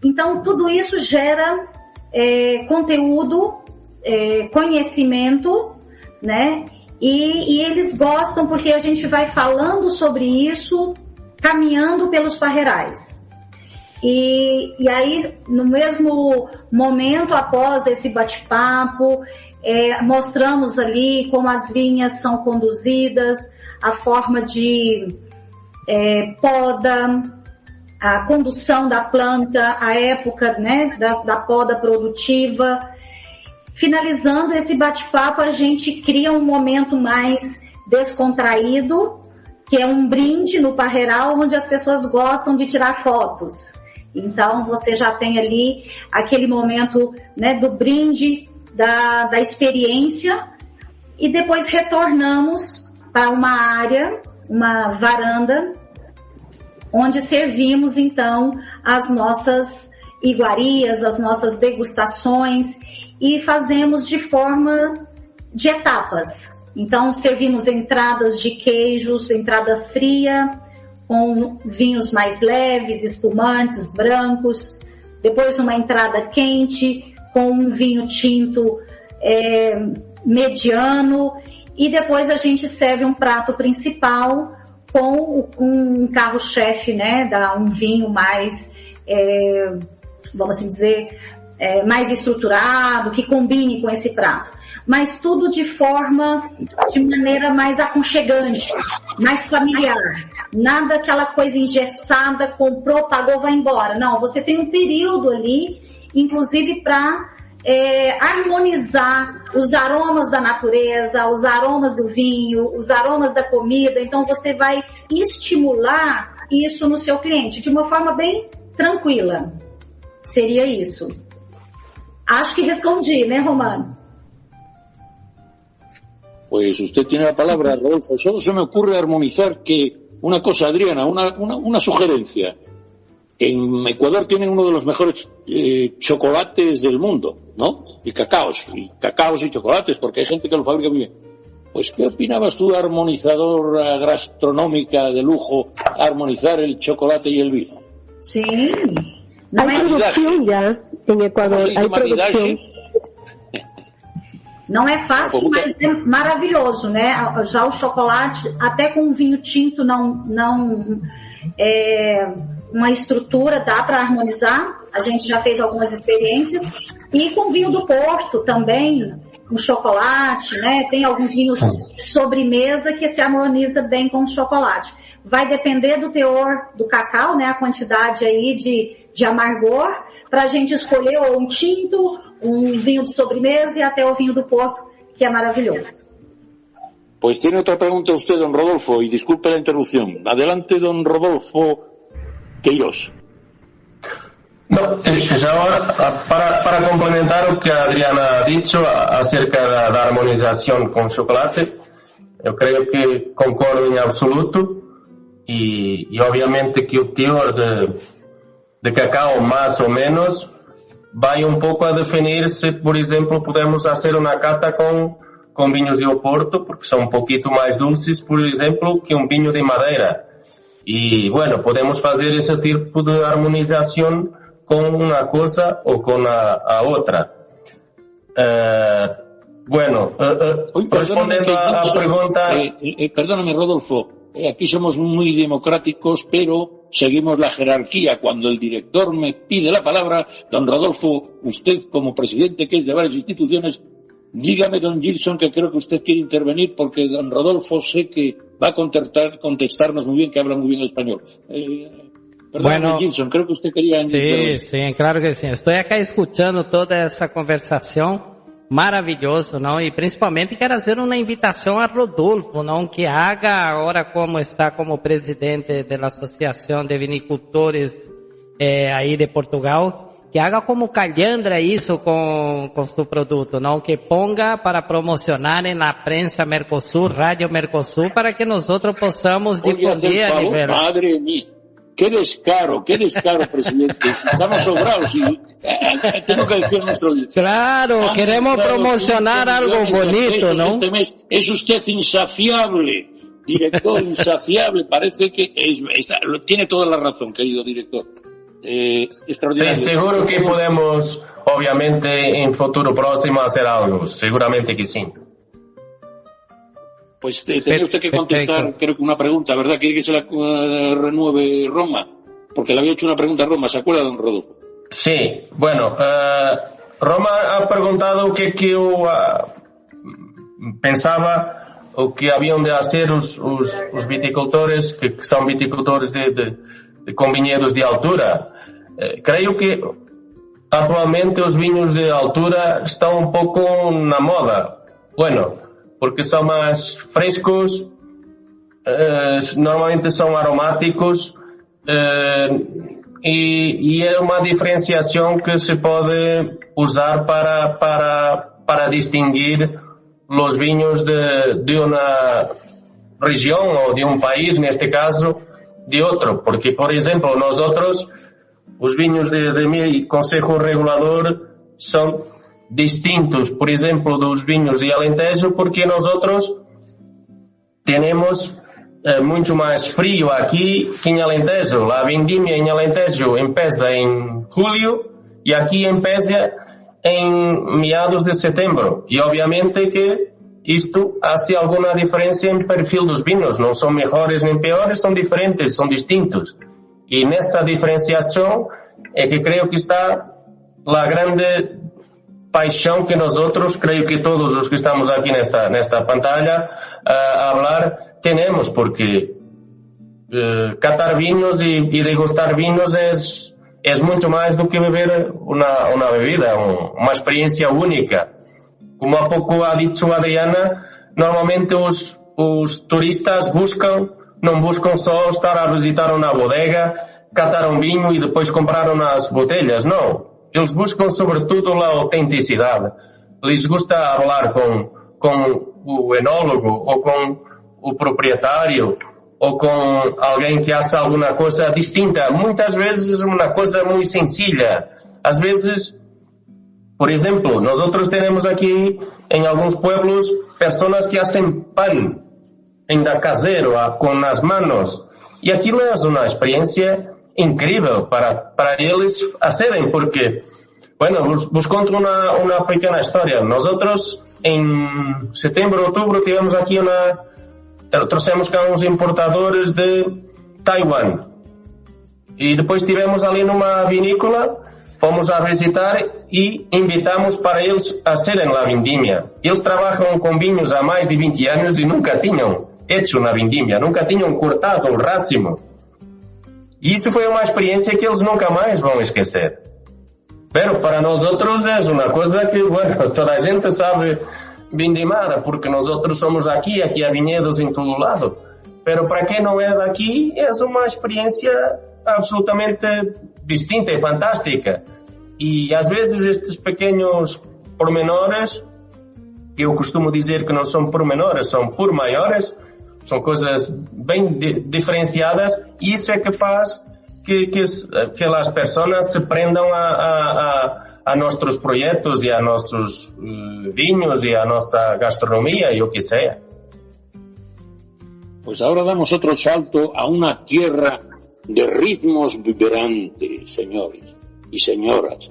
Então, tudo isso gera conteúdo, conhecimento, né? E eles gostam porque a gente vai falando sobre isso, caminhando pelos parreirais. E aí, no mesmo momento, após esse bate-papo, mostramos ali como as vinhas são conduzidas, a forma de poda, a condução da planta, a época, né, da poda produtiva. Finalizando esse bate-papo, a gente cria um momento mais descontraído, que é um brinde no parreiral, onde as pessoas gostam de tirar fotos. Então, você já tem ali aquele momento, né, do brinde, da experiência, e depois retornamos para uma área, uma varanda, onde servimos, então, as nossas iguarias, as nossas degustações, e fazemos de forma de etapas. Então, servimos entradas de queijos, entrada fria, com vinhos mais leves, espumantes, brancos. Depois uma entrada quente, com um vinho tinto mediano. E depois a gente serve um prato principal com um carro-chefe, né? Um vinho mais, vamos assim dizer, mais estruturado, que combine com esse prato. Mas tudo de maneira mais aconchegante, mais familiar. Nada aquela coisa engessada, comprou, pagou, vai embora. Não, você tem um período ali, inclusive para harmonizar os aromas da natureza, os aromas do vinho, os aromas da comida. Então você vai estimular isso no seu cliente de uma forma bem tranquila. Seria isso. Acho que respondi, né, Romano? Pues usted tiene la palabra, Rodolfo. Solo se me ocurre armonizar que una cosa, Adriana, una sugerencia. En Ecuador tienen uno de los mejores chocolates del mundo, ¿no? Y cacaos y chocolates, porque hay gente que lo fabrica muy bien. Pues, ¿qué opinabas tú, armonizadora gastronómica de lujo, armonizar el chocolate y el vino? Sí. Hay producción ya en Ecuador, hay producción. Não é fácil, mas é maravilhoso, né? Já o chocolate, até com um vinho tinto, uma estrutura, dá para harmonizar. A gente já fez algumas experiências. E com vinho do Porto também, com chocolate, né? Tem alguns vinhos de sobremesa que se harmoniza bem com o chocolate. Vai depender do teor do cacau, né? A quantidade aí de amargor, para a gente escolher ou um tinto, um vinho de sobremesa e até o vinho do Porto, que é maravilhoso. Pues tiene otra pregunta usted, don Rodolfo, y disculpe la interrupción. Adelante, don Rodolfo Queiroz. No, ya ahora, para complementar lo que Adriana ha dicho acerca da harmonización con chocolate, yo creo que concordo en absoluto, y obviamente que el teor de cacao más o menos vai un poco a definir si, por ejemplo, podemos hacer una cata con vinos de Oporto, porque son un poquito más dulces, por ejemplo, que un vino de madera. Y bueno, podemos hacer ese tipo de armonización con una cosa o con la otra. Respondiendo a la pregunta... Perdóname, Rodolfo. Aquí somos muy democráticos, pero seguimos la jerarquía. Cuando el director me pide la palabra, don Rodolfo, usted como presidente que es de varias instituciones, dígame, don Gilson, que creo que usted quiere intervenir, porque don Rodolfo sé que va a contestarnos muy bien, que habla muy bien español. Bueno, Gilson, creo que usted quería... Sí, claro que sí. Estoy acá escuchando toda essa conversação. Maravilhoso, não? E principalmente quero fazer uma invitação a Rodolfo, não? Que haga agora, como está como presidente da Associação de Vinicultores aí de Portugal, que haga como Calhandra isso com seu produto, não? Que ponga para promocionar na prensa Mercosul, Rádio Mercosul, para que nós possamos difundir a nível... Madre mía. Qué descaro, presidente. Estamos sobrados y tengo que decir nuestro... Claro, queremos promocionar algo bonito, ¿no? Este mes es usted insaciable, director, insaciable. Parece que tiene toda la razón, querido director. Extraordinario. Sí, seguro que podemos, obviamente, en futuro próximo hacer algo. Seguramente que sí. Pues tenía usted que contestar, creo que una pregunta, ¿verdad? ¿Quiere que se la renueve Roma? Porque le había hecho una pregunta a Roma, ¿se acuerda, don Rodolfo? Sí, bueno, Roma ha preguntado que yo pensaba o que habían de hacer os viticultores, que son viticultores con viñedos de altura. Creo que actualmente os viños de altura están un poco na moda. Bueno, porque son más frescos, normalmente son aromáticos, y es una diferenciación que se puede usar para distinguir los viños de una región o de un país, en este caso, de otro. Porque, por ejemplo, nosotros, los viños de mi Consejo Regulador son distintos, por ejemplo, dos viños de Alentejo, porque nosotros tenemos mucho más frío aquí que en Alentejo. La vendimia en Alentejo empieza en julio y aquí empieza en mediados de septiembre. Y obviamente que esto hace alguna diferencia en perfil dos vinos. No son mejores ni peores, son diferentes, son distintos. Y en esa diferenciación es que creo que está la grande paixão que nosotros, creo que todos los que estamos aquí nesta pantalla a hablar, tenemos, porque catar vinos y degustar vinos es mucho más do que beber una bebida, una experiencia única. Como a pouco ha dicho Adriana, normalmente os turistas non buscan só estar a visitar una bodega, catar un vinho e depois comprar unas botellas, non. Eles buscam sobretudo a autenticidade. Les gusta falar com o enólogo ou com o proprietário ou com alguém que hace alguma coisa distinta. Muitas vezes uma coisa muito sencilla. Às vezes, por exemplo, nós temos aqui em alguns pueblos pessoas que hacen pan ainda caseiro, com as manos. E aquilo é uma experiência incrível para eles hacerem, porque, bueno, vos conto una pequena historia. Nosotros en setembro, outubro, tivemos aquí trouxemos cá uns importadores de Taiwan. E depois tivemos ali numa vinícola, fomos a visitar e invitamos para eles a hacerem a vendimia. Eles trabalham com vinhos há mais de 20 anos e nunca tinham hecho uma vendimia, nunca tinham cortado o racimo. E isso foi uma experiência que eles nunca mais vão esquecer. Pero para nós outros é uma coisa que, bueno, toda a gente sabe vindimar, porque nós outros somos aqui há vinhedos em todo lado. Pero para quem não é daqui, é uma experiência absolutamente distinta e fantástica. E às vezes estes pequenos pormenores, eu costumo dizer que não são pormenores, são por maiores, são coisas bem diferenciadas, e isso é que faz que as pessoas se prendam a nossos projetos e a nossos vinhos e a nossa gastronomia e o que seja. Pues ahora damos otro salto a una tierra de ritmos vibrantes, señores y señoras.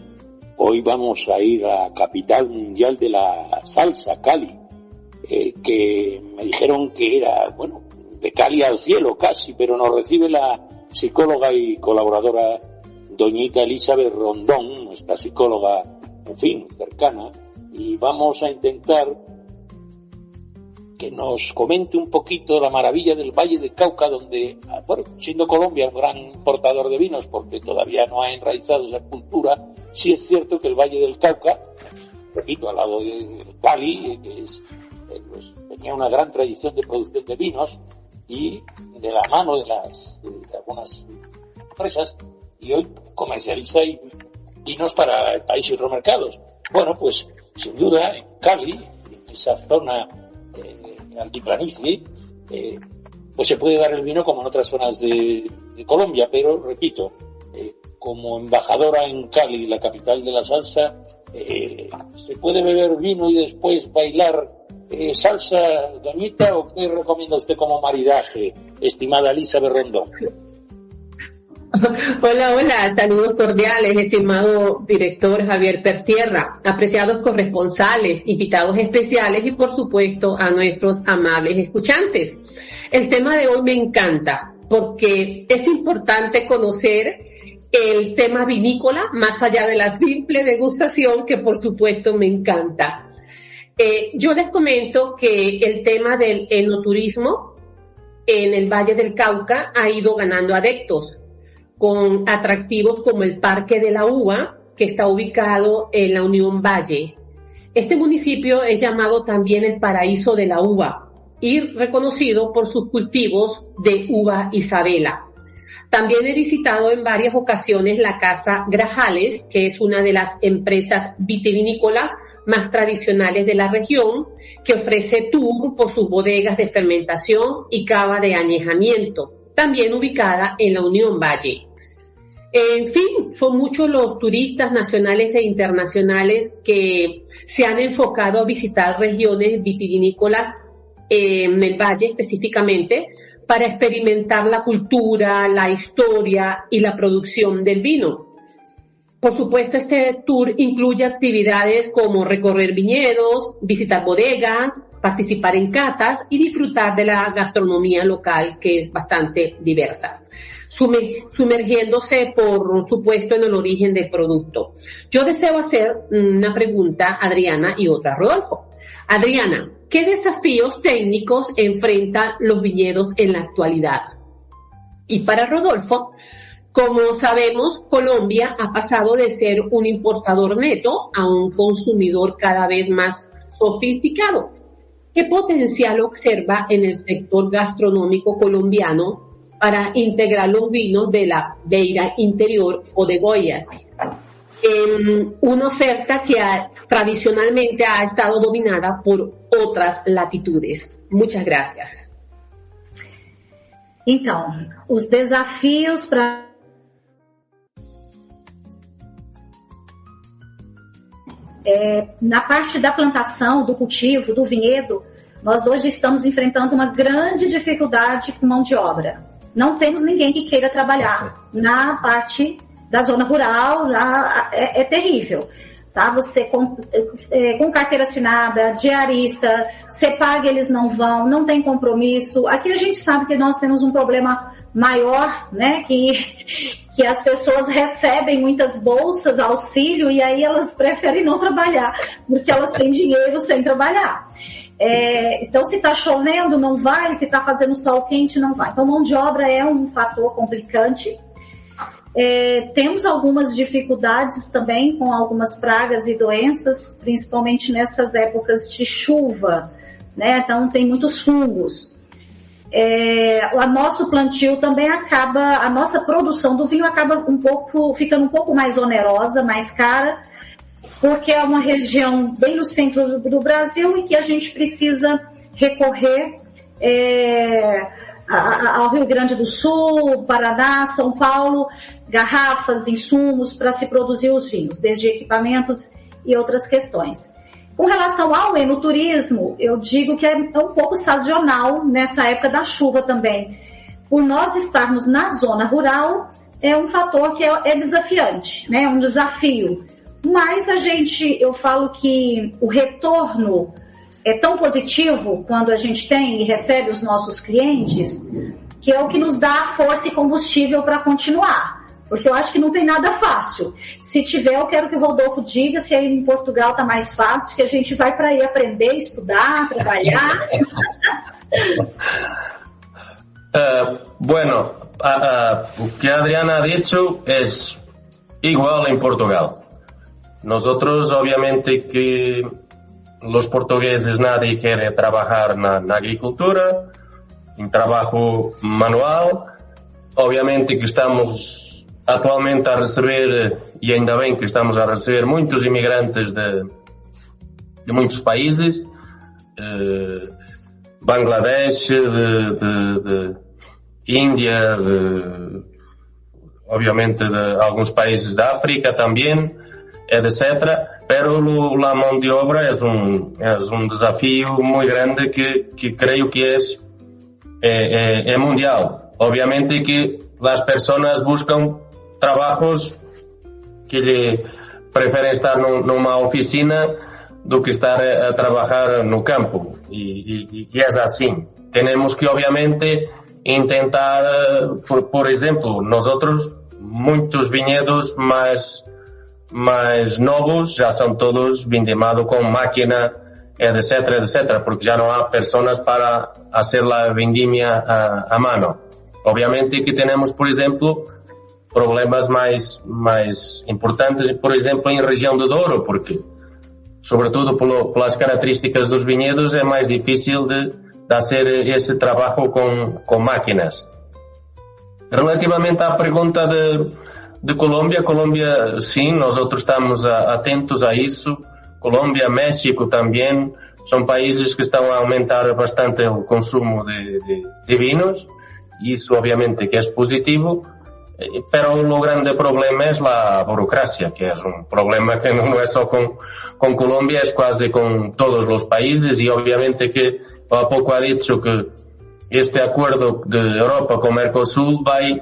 Hoy vamos a ir a la capital mundial de la salsa, Cali. Que me dijeron que era, bueno, de Cali al cielo casi, pero nos recibe la psicóloga y colaboradora doñita Elizabeth Rondón, nuestra psicóloga, en fin, cercana, y vamos a intentar que nos comente un poquito la maravilla del Valle del Cauca, donde, bueno, siendo Colombia un gran importador de vinos, porque todavía no ha enraizado esa cultura, sí es cierto que el Valle del Cauca, repito, al lado de Cali, que es, pues, tenía una gran tradición de producción de vinos, y de la mano de algunas empresas, y hoy comercializa vinos para el país y otros mercados. Bueno, pues sin duda en Cali, en esa zona altiplanicie, pues se puede dar el vino como en otras zonas de Colombia, pero repito, como embajadora en Cali, la capital de la salsa, ¿se puede beber vino y después bailar salsa, doñita, o qué recomienda usted como maridaje, estimada Elizabeth Rondón? Hola, saludos cordiales, estimado director Javier Pertierra, apreciados corresponsales, invitados especiales y por supuesto a nuestros amables escuchantes. El tema de hoy me encanta porque es importante conocer el tema vinícola más allá de la simple degustación, que por supuesto me encanta. Yo les comento que el tema del enoturismo en el Valle del Cauca ha ido ganando adeptos, con atractivos como el Parque de la Uva, que está ubicado en la Unión Valle. Este municipio es llamado también el Paraíso de la Uva y reconocido por sus cultivos de uva Isabela. También he visitado en varias ocasiones la Casa Grajales, que es una de las empresas vitivinícolas más tradicionales de la región, que ofrece tour por sus bodegas de fermentación y cava de añejamiento, también ubicada en la Unión Valle. En fin, son muchos los turistas nacionales e internacionales que se han enfocado a visitar regiones vitivinícolas en el Valle específicamente para experimentar la cultura, la historia y la producción del vino. Por supuesto, este tour incluye actividades como recorrer viñedos, visitar bodegas, participar en catas y disfrutar de la gastronomía local, que es bastante diversa, sumergiéndose, por supuesto, en el origen del producto. Yo deseo hacer una pregunta a Adriana y otra a Rodolfo. Adriana, ¿qué desafíos técnicos enfrentan los viñedos en la actualidad? Y para Rodolfo, como sabemos, Colombia ha pasado de ser un importador neto a un consumidor cada vez más sofisticado. ¿Qué potencial observa en el sector gastronómico colombiano para integrar los vinos de la Beira Interior o de Goiás en una oferta que tradicionalmente ha estado dominada por otras latitudes? Muchas gracias. Então, os desafios para na parte da plantação, do cultivo, do vinhedo, nós hoje estamos enfrentando uma grande dificuldade com mão de obra. Não temos ninguém que queira trabalhar na parte da zona rural, já é terrível. Tá? Você com carteira assinada, diarista, você paga, eles não vão, não tem compromisso. Aqui a gente sabe que nós temos um problema maior, né, que as pessoas recebem muitas bolsas, auxílio, e aí elas preferem não trabalhar, porque elas têm dinheiro sem trabalhar. Então, se está chovendo, não vai, se está fazendo sol quente, não vai. Então, mão de obra é um fator complicante. Temos algumas dificuldades também com algumas pragas e doenças, principalmente nessas épocas de chuva, né? Então, tem muitos fungos. O nosso plantio também acaba, a nossa produção do vinho acaba ficando um pouco mais onerosa, mais cara, porque é uma região bem no centro do Brasil e que a gente precisa recorrer ao Rio Grande do Sul, Paraná, São Paulo, garrafas, insumos para se produzir os vinhos, desde equipamentos e outras questões. Com relação ao enoturismo, eu digo que é um pouco sazonal nessa época da chuva também. Por nós estarmos na zona rural, é um fator que é desafiante, né? É um desafio. Mas eu falo que o retorno é tão positivo quando a gente tem e recebe os nossos clientes, que é o que nos dá força e combustível para continuar. Porque eu acho que não tem nada fácil. Se tiver, eu quero que o Rodolfo diga se aí em Portugal está mais fácil, que a gente vai para aí aprender, estudar, trabalhar. Bueno, o que a Adriana ha dicho es igual en Portugal. Nosotros, obviamente, que los portugueses nadie quiere trabajar na agricultura, en trabajo manual. Obviamente que estamos atualmente a receber, e ainda bem que estamos a receber muitos imigrantes de muitos países, Bangladesh, de Índia, obviamente de alguns países da África também, etc. Pero la mão de obra es un desafío muy grande que creo que es mundial. Obviamente que las personas buscan trabajos que prefieren estar numa oficina do que estar a trabajar no campo. Y es así. Tenemos que obviamente intentar, por ejemplo, nosotros muitos viñedos mais novos já são todos vindemados com máquina, etc, porque já não há pessoas para fazer a vendimia a mano. Obviamente que temos, por exemplo, problemas mais importantes, por exemplo, em região do Douro, porque, sobretudo pelas características dos vinhedos, é mais difícil de fazer esse trabalho com máquinas. Relativamente à pergunta de Colômbia, sim, nós estamos atentos a isso. Colômbia, México também, são países que estão a aumentar bastante o consumo de vinos, e isso obviamente que é positivo, pero o grande problema é a burocracia, que é problema que não é só com Colômbia, é quase com todos os países, e obviamente que há pouco ha dicho que este acordo de Europa com Mercosul vai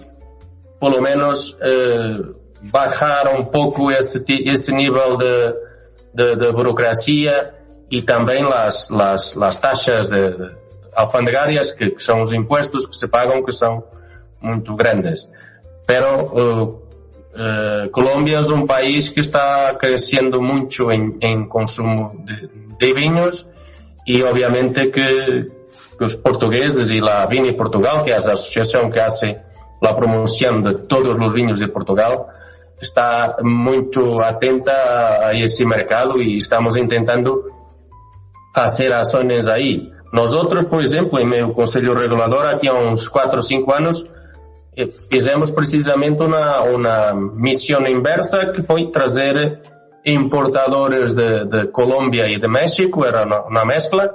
pelo menos bajar um pouco esse nível de burocracia e também as taxas alfandegárias, que são os impostos que se pagam, que são muito grandes. Pero Colômbia é um país que está crescendo muito em consumo de vinhos, e obviamente que os portugueses e a Vini Portugal, que é a associação que hace la promoción de todos los vinos de Portugal, está muito atenta a esse mercado e estamos intentando fazer ações aí. Nosotros, por exemplo, em meu conselho regulador, aqui há uns 4 ou 5 anos, fizemos precisamente uma missão inversa, que foi trazer importadores de Colômbia e de México, era uma mescla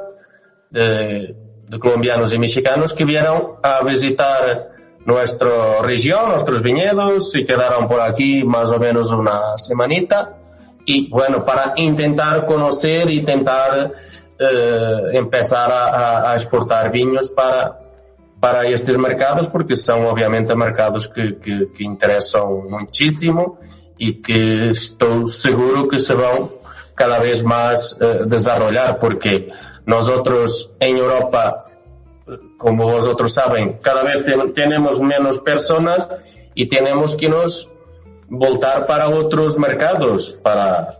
de colombianos e mexicanos que vieram a visitar nuestra región, nuestros viñedos, y quedaron por aquí más o menos una semanita, y bueno, para intentar conocer y intentar empezar a exportar viños para estes mercados, porque son obviamente mercados que interesan muchísimo y que estoy seguro que se van cada vez más desarrollar, porque nosotros en Europa, como vosotros saben, cada vez tenemos menos personas y tenemos que nos voltar para otros mercados, para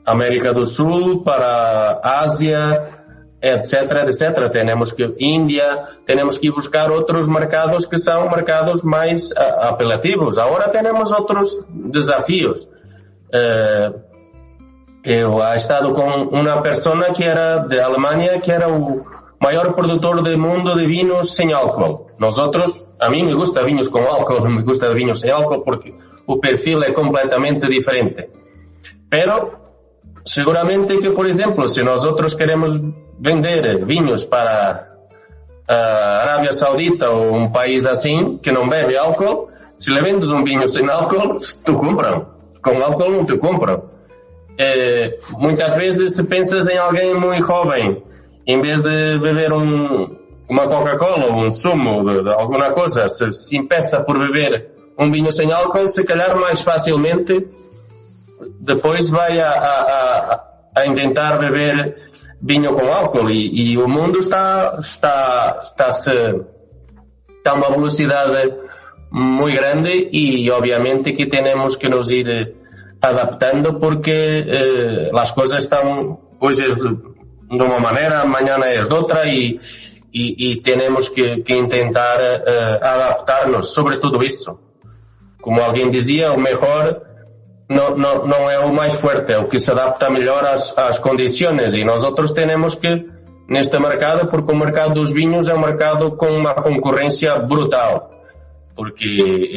América do Sul, para Asia, etc. Tenemos que India, tenemos que buscar otros mercados que son mercados más apelativos. Ahora tenemos otros desafíos. Eu he estado con una persona que era de Alemania, que era o maior produtor do mundo de vinos sem álcool. A mim me gusta vinhos com álcool, não me gusta vinhos sem álcool, porque o perfil é completamente diferente. Pero, seguramente que, por exemplo, se nós queremos vender vinhos para a Arábia Saudita ou um país assim, que não bebe álcool, se le vendes um vinho sem álcool, te compram. Com álcool não te compram. Muitas vezes, se pensas em alguém muito jovem, em vez de beber uma Coca-Cola ou um sumo de alguma coisa, se empieza por beber um vinho sem álcool, se calhar mais facilmente depois vai a tentar beber vinho com álcool, e o mundo está a uma velocidade muy grande y obviamente que tenemos que nos ir adaptando porque las cosas están, pues es de una manera, mañana es de otra y tenemos que intentar adaptarnos sobre todo eso. Como alguien decía, o mejor não é o mais forte, é o que se adapta melhor às condições e nós outros temos que, neste mercado, porque o mercado dos vinhos é um mercado com uma concorrência brutal, porque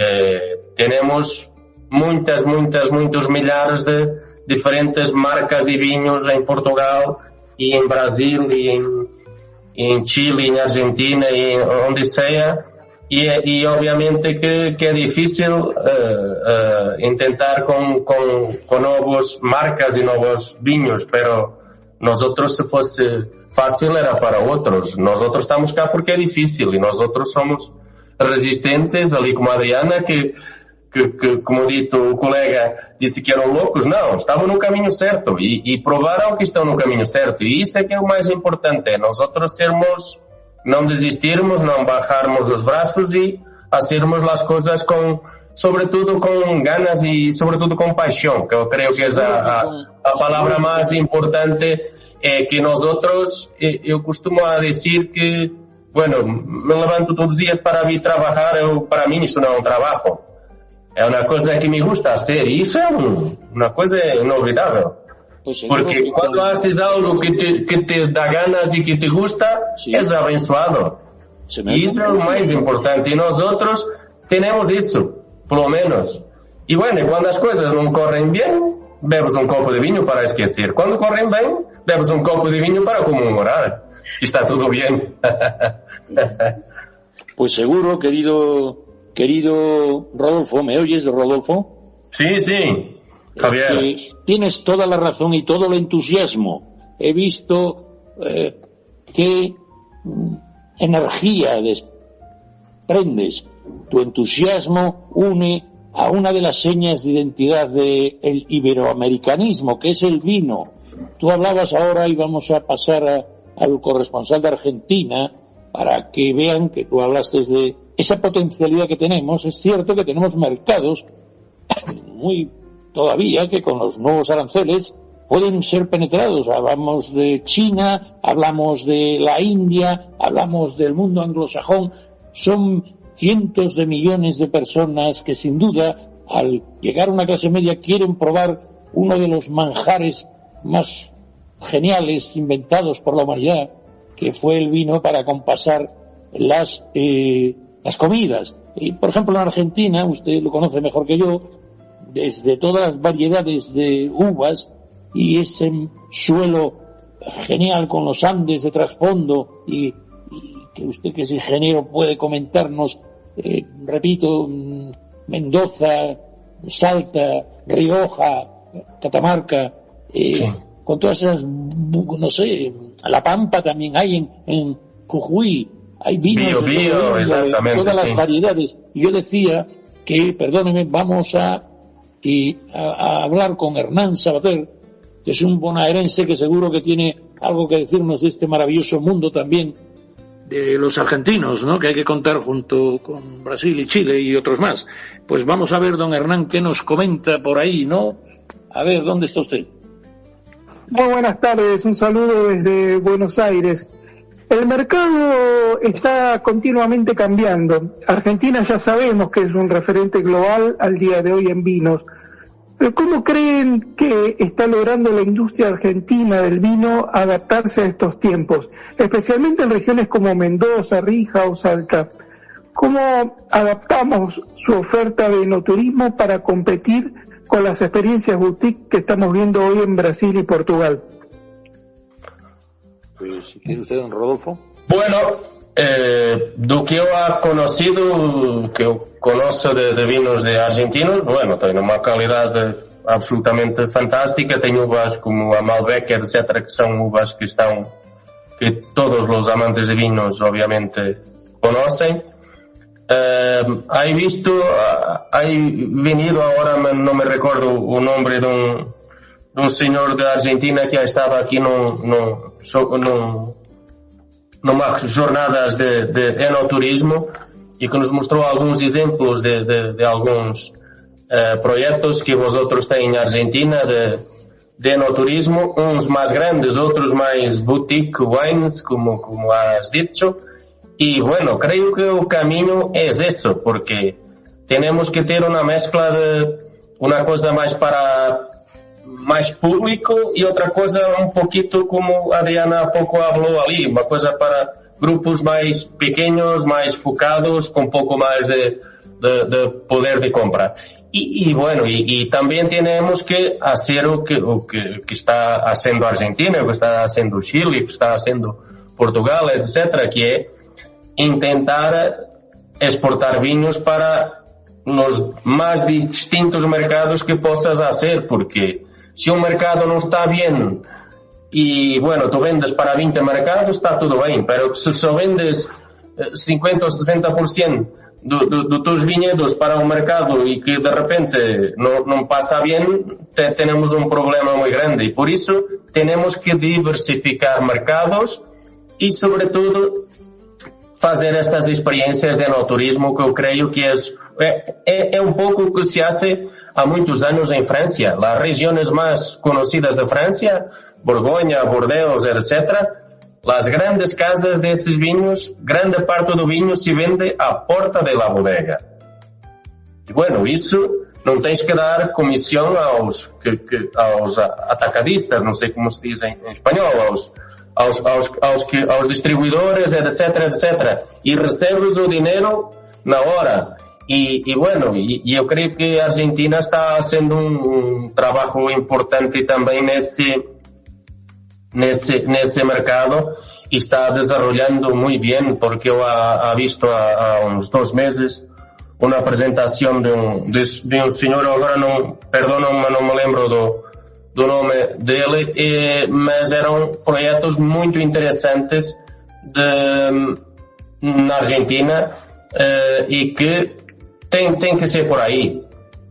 temos muitos milhares de diferentes marcas de vinhos em Portugal e em Brasil e em Chile, em Argentina e onde seja. E obviamente que é difícil intentar com novas marcas e novos vinhos, pero nosotros se fosse fácil era para outros. Nós outros estamos cá porque é difícil e nós outros somos resistentes, ali como a Adriana, que como dito o colega disse que eram loucos, não, estavam no caminho certo e provaram que estão no caminho certo e isso é que é o mais importante, nós outros sermos, não desistirmos, não bajarmos os braços e fazermos as coisas sobretudo com ganas e sobretudo com paixão, que eu creio que é a palavra mais importante que nós outros, eu costumo dizer que, bueno, me levanto todos os dias para vir trabalhar, para mim isso não é um trabalho, é uma coisa que me gusta fazer e isso é uma coisa inolvidável. Porque quando haces algo que te dá ganas e que te gusta, és abençoado. E isso é o mais importante. E nós outros temos isso, pelo menos. E bueno, quando as coisas não correm bem, bebes um copo de vinho para esquecer. Quando correm bem, bebes um copo de vinho para comemorar. E está tudo bem. Pues seguro, querido Rodolfo, ¿me oyes, Rodolfo? Sí, sí. Javier. Tienes toda la razón y todo el entusiasmo. He visto qué energía desprendes. Tu entusiasmo une a una de las señas de identidad del iberoamericanismo, que es el vino. Tú hablabas ahora y vamos a pasar al corresponsal de Argentina para que vean que tú hablaste de esa potencialidad que tenemos. Es cierto que tenemos mercados muy todavía que con los nuevos aranceles pueden ser penetrados. Hablamos de China, hablamos de la India, hablamos del mundo anglosajón. Son cientos de millones de personas que sin duda al llegar a una clase media quieren probar uno de los manjares más geniales inventados por la humanidad, que fue el vino para compasar las comidas. Y por ejemplo en Argentina, usted lo conoce mejor que yo, desde todas las variedades de uvas y ese suelo genial con los Andes de trasfondo y que usted que es ingeniero puede comentarnos, repito, Mendoza, Salta, Rioja, Catamarca, sí. Con todas esas, no sé, La Pampa también hay en Jujuy, hay vinos de todas las variedades. Y yo decía que, perdóneme, vamos a hablar con Hernán Sabater, que es un bonaerense que seguro que tiene algo que decirnos de este maravilloso mundo también de los argentinos, ¿no? Que hay que contar junto con Brasil y Chile y otros más. Pues vamos a ver, don Hernán, qué nos comenta por ahí, ¿no? A ver, ¿dónde está usted? Muy buenas tardes, un saludo desde Buenos Aires. El mercado está continuamente cambiando. Argentina ya sabemos que es un referente global al día de hoy en vinos. Pero ¿cómo creen que está logrando la industria argentina del vino adaptarse a estos tiempos? Especialmente en regiones como Mendoza, Rija o Salta. ¿Cómo adaptamos su oferta de enoturismo para competir con las experiencias boutique que estamos viendo hoy en Brasil y Portugal? Pues, si quiere usted, don Rodolfo. Bueno, do que eu conocido, que eu conoço de vinos de argentinos, bueno, tem uma qualidade absolutamente fantástica, tem uvas como a Malbec, etc., que são uvas que todos os amantes de vinos, obviamente, conocem. He visto, venido agora, não me recordo o nome de um senhor de Argentina que estava aqui numas jornadas de enoturismo y que nos mostró algunos ejemplos de algunos proyectos que vosotros tenéis en Argentina de enoturismo, uns más grandes, otros más boutique wines, como has dicho. Y bueno, creo que el camino es eso, porque tenemos que tener una mezcla de una cosa más para más público y otra cosa un poquito como Adriana poco habló allí, una cosa para grupos más pequeños, más focados, con poco más de poder de compra. Y bueno, y también tenemos que hacer lo que está haciendo Argentina, lo que está haciendo Chile, lo que está haciendo Portugal, etcétera, que es intentar exportar vinos para los más distintos mercados que puedas hacer, porque si un mercado no está bien y bueno, tú vendes para 20 mercados, está todo bien, pero si solo vendes 50 o 60% de tus viñedos para un mercado y que de repente no pasa bien, tenemos un problema muy grande, y por eso tenemos que diversificar mercados y sobre todo hacer estas experiencias de enoturismo, que yo creo que es un poco lo que se hace há muitos anos em França. Las regiones más conocidas de Francia, Borgoña, Bordeaux, etc., las grandes casas de esos vinos, grande parte do vinho se vende à porta de la bodega. E bueno, isso não tens que dar comissão aos atacadistas, não sei como se diz em espanhol, aos distribuidores, etc., etc. E recebes o dinheiro na hora. Y bueno, yo creo que Argentina está haciendo un trabajo importante también nesse mercado y está desarrollando muy bien, porque yo he visto a unos 2 meses una presentación de un señor, ahora no me lembro do nome dele, mas eram projetos muito interessantes na Argentina, y que tem que ser por aí.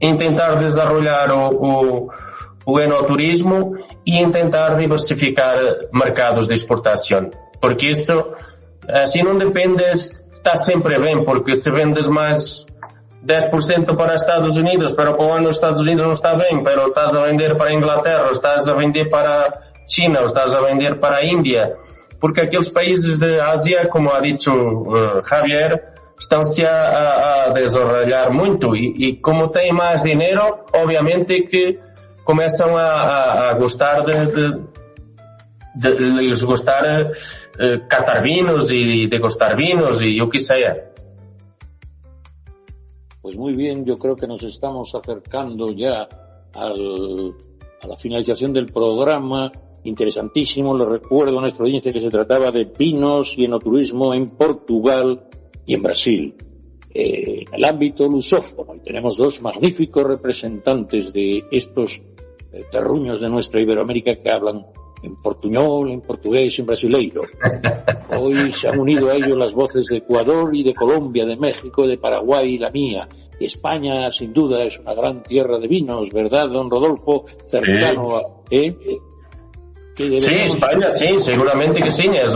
Intentar desarrollar o enoturismo e intentar diversificar mercados de exportação. Porque isso, assim não dependes, está sempre bem, porque se vendes mais 10% para Estados Unidos, pero para o ano Estados Unidos não está bem, pero estás a vender para Inglaterra, estás a vender para China, estás a vender para a Índia, porque aqueles países de Ásia, como ha dicho Javier, estão-se a desarrollar muito e como tem mais dinheiro, obviamente que começam a gostar de les gostar catar vinos y degustar vinos y yo que sea. Pues muy bien, yo creo que nos estamos acercando ya a la finalización del programa. Interesantísimo, le recuerdo a nuestra audiencia que se trataba de vinos y enoturismo en Portugal y en Brasil, en el ámbito lusófono, y tenemos 2 magníficos representantes de estos terruños de nuestra Iberoamérica que hablan en portuñol, en portugués y en brasileiro. Hoy se han unido a ellos las voces de Ecuador y de Colombia, de México, de Paraguay y la mía. España, sin duda, es una gran tierra de vinos, ¿verdad, don Rodolfo? Cercano sí. Sí, España, sí, seguramente que sí. Es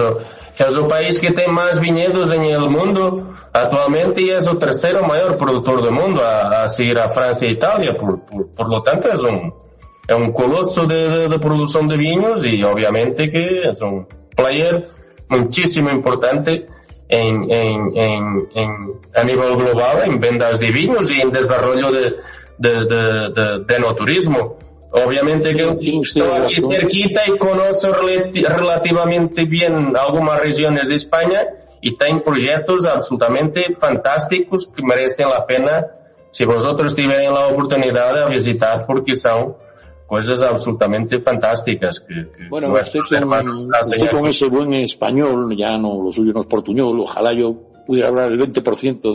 el país que tiene más viñedos en el mundo actualmente y es el 3º mayor productor del mundo, a seguir a Francia e Italia. Por lo tanto, es un coloso de producción de vinos y obviamente que es un player muchísimo importante a nivel global en ventas de vinos y en desarrollo de enoturismo. Obviamente que estoy aquí cerquita y conozco relativamente bien algunas regiones de España y tienen proyectos absolutamente fantásticos que merecen la pena si vosotros tienen la oportunidad de visitar, porque son cosas absolutamente fantásticas bueno, usted con ese buen español, ya no, lo suyo no es portuñol, ojalá yo pudiera hablar el 20%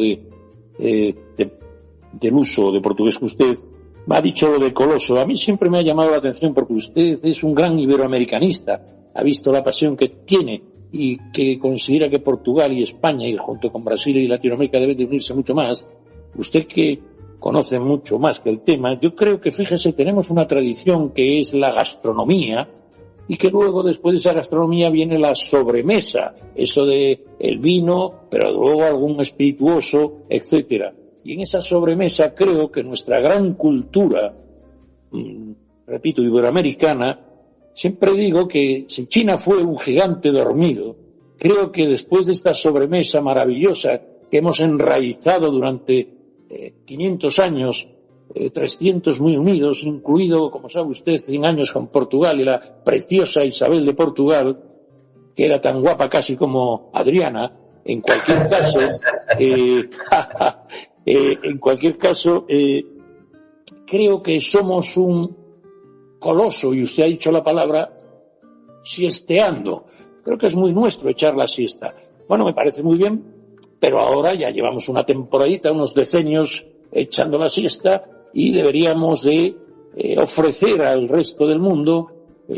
del uso de portugués que usted me ha dicho. Lo de coloso, a mí siempre me ha llamado la atención porque usted es un gran iberoamericanista, ha visto la pasión que tiene y que considera que Portugal y España, y junto con Brasil y Latinoamérica, deben de unirse mucho más. Usted que conoce mucho más que el tema, yo creo que, fíjese, tenemos una tradición que es la gastronomía, y que luego después de esa gastronomía viene la sobremesa, eso de el vino, pero luego algún espirituoso, etcétera. Y en esa sobremesa creo que nuestra gran cultura, repito, iberoamericana, siempre digo que si China fue un gigante dormido, creo que después de esta sobremesa maravillosa que hemos enraizado durante 500 años, 300 muy unidos, incluido, como sabe usted, 100 años con Portugal y la preciosa Isabel de Portugal, que era tan guapa casi como Adriana. En cualquier caso, creo que somos un coloso, y usted ha dicho la palabra siesteando. Creo que es muy nuestro echar la siesta. Bueno, me parece muy bien, pero ahora ya llevamos una temporadita, unos decenios echando la siesta, y deberíamos de ofrecer al resto del mundo,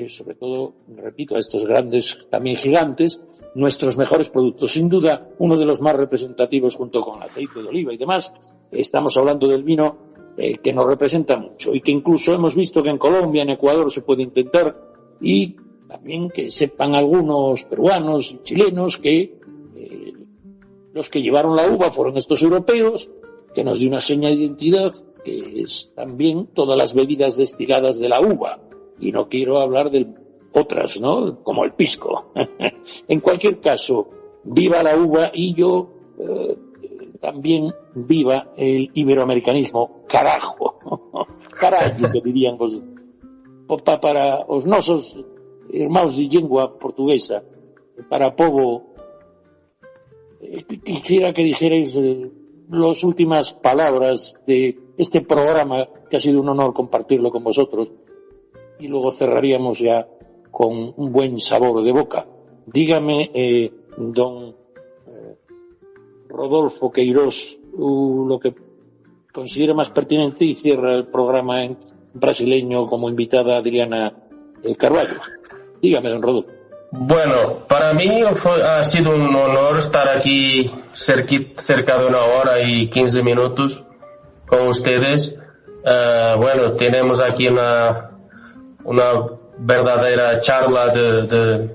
sobre todo, repito, a estos grandes, también gigantes, nuestros mejores productos. Sin duda, uno de los más representativos junto con el aceite de oliva y demás, estamos hablando del vino, que nos representa mucho y que incluso hemos visto que en Colombia, en Ecuador se puede intentar, y también que sepan algunos peruanos y chilenos que los que llevaron la uva fueron estos europeos, que nos dio una seña de identidad, que es también todas las bebidas destiladas de la uva, y no quiero hablar de otras, ¿no?, como el pisco. En cualquier caso, viva la uva, y yo también viva el iberoamericanismo, carajo. Carallo, que dirían para os nosos irmãos de lengua portuguesa, para povo, quisiera que dijerais las últimas palabras de este programa, que ha sido un honor compartirlo con vosotros, y luego cerraríamos ya con un buen sabor de boca. Dígame, don Rodolfo Queiroz, lo que considere más pertinente, y cierra el programa en brasileño como invitada Adriana Carvalho. Dígame, don Rodolfo. Bueno, para mí ha sido un honor estar aquí cerca de 1 hora y 15 minutos con ustedes. Bueno, tenemos aquí una verdadera charla de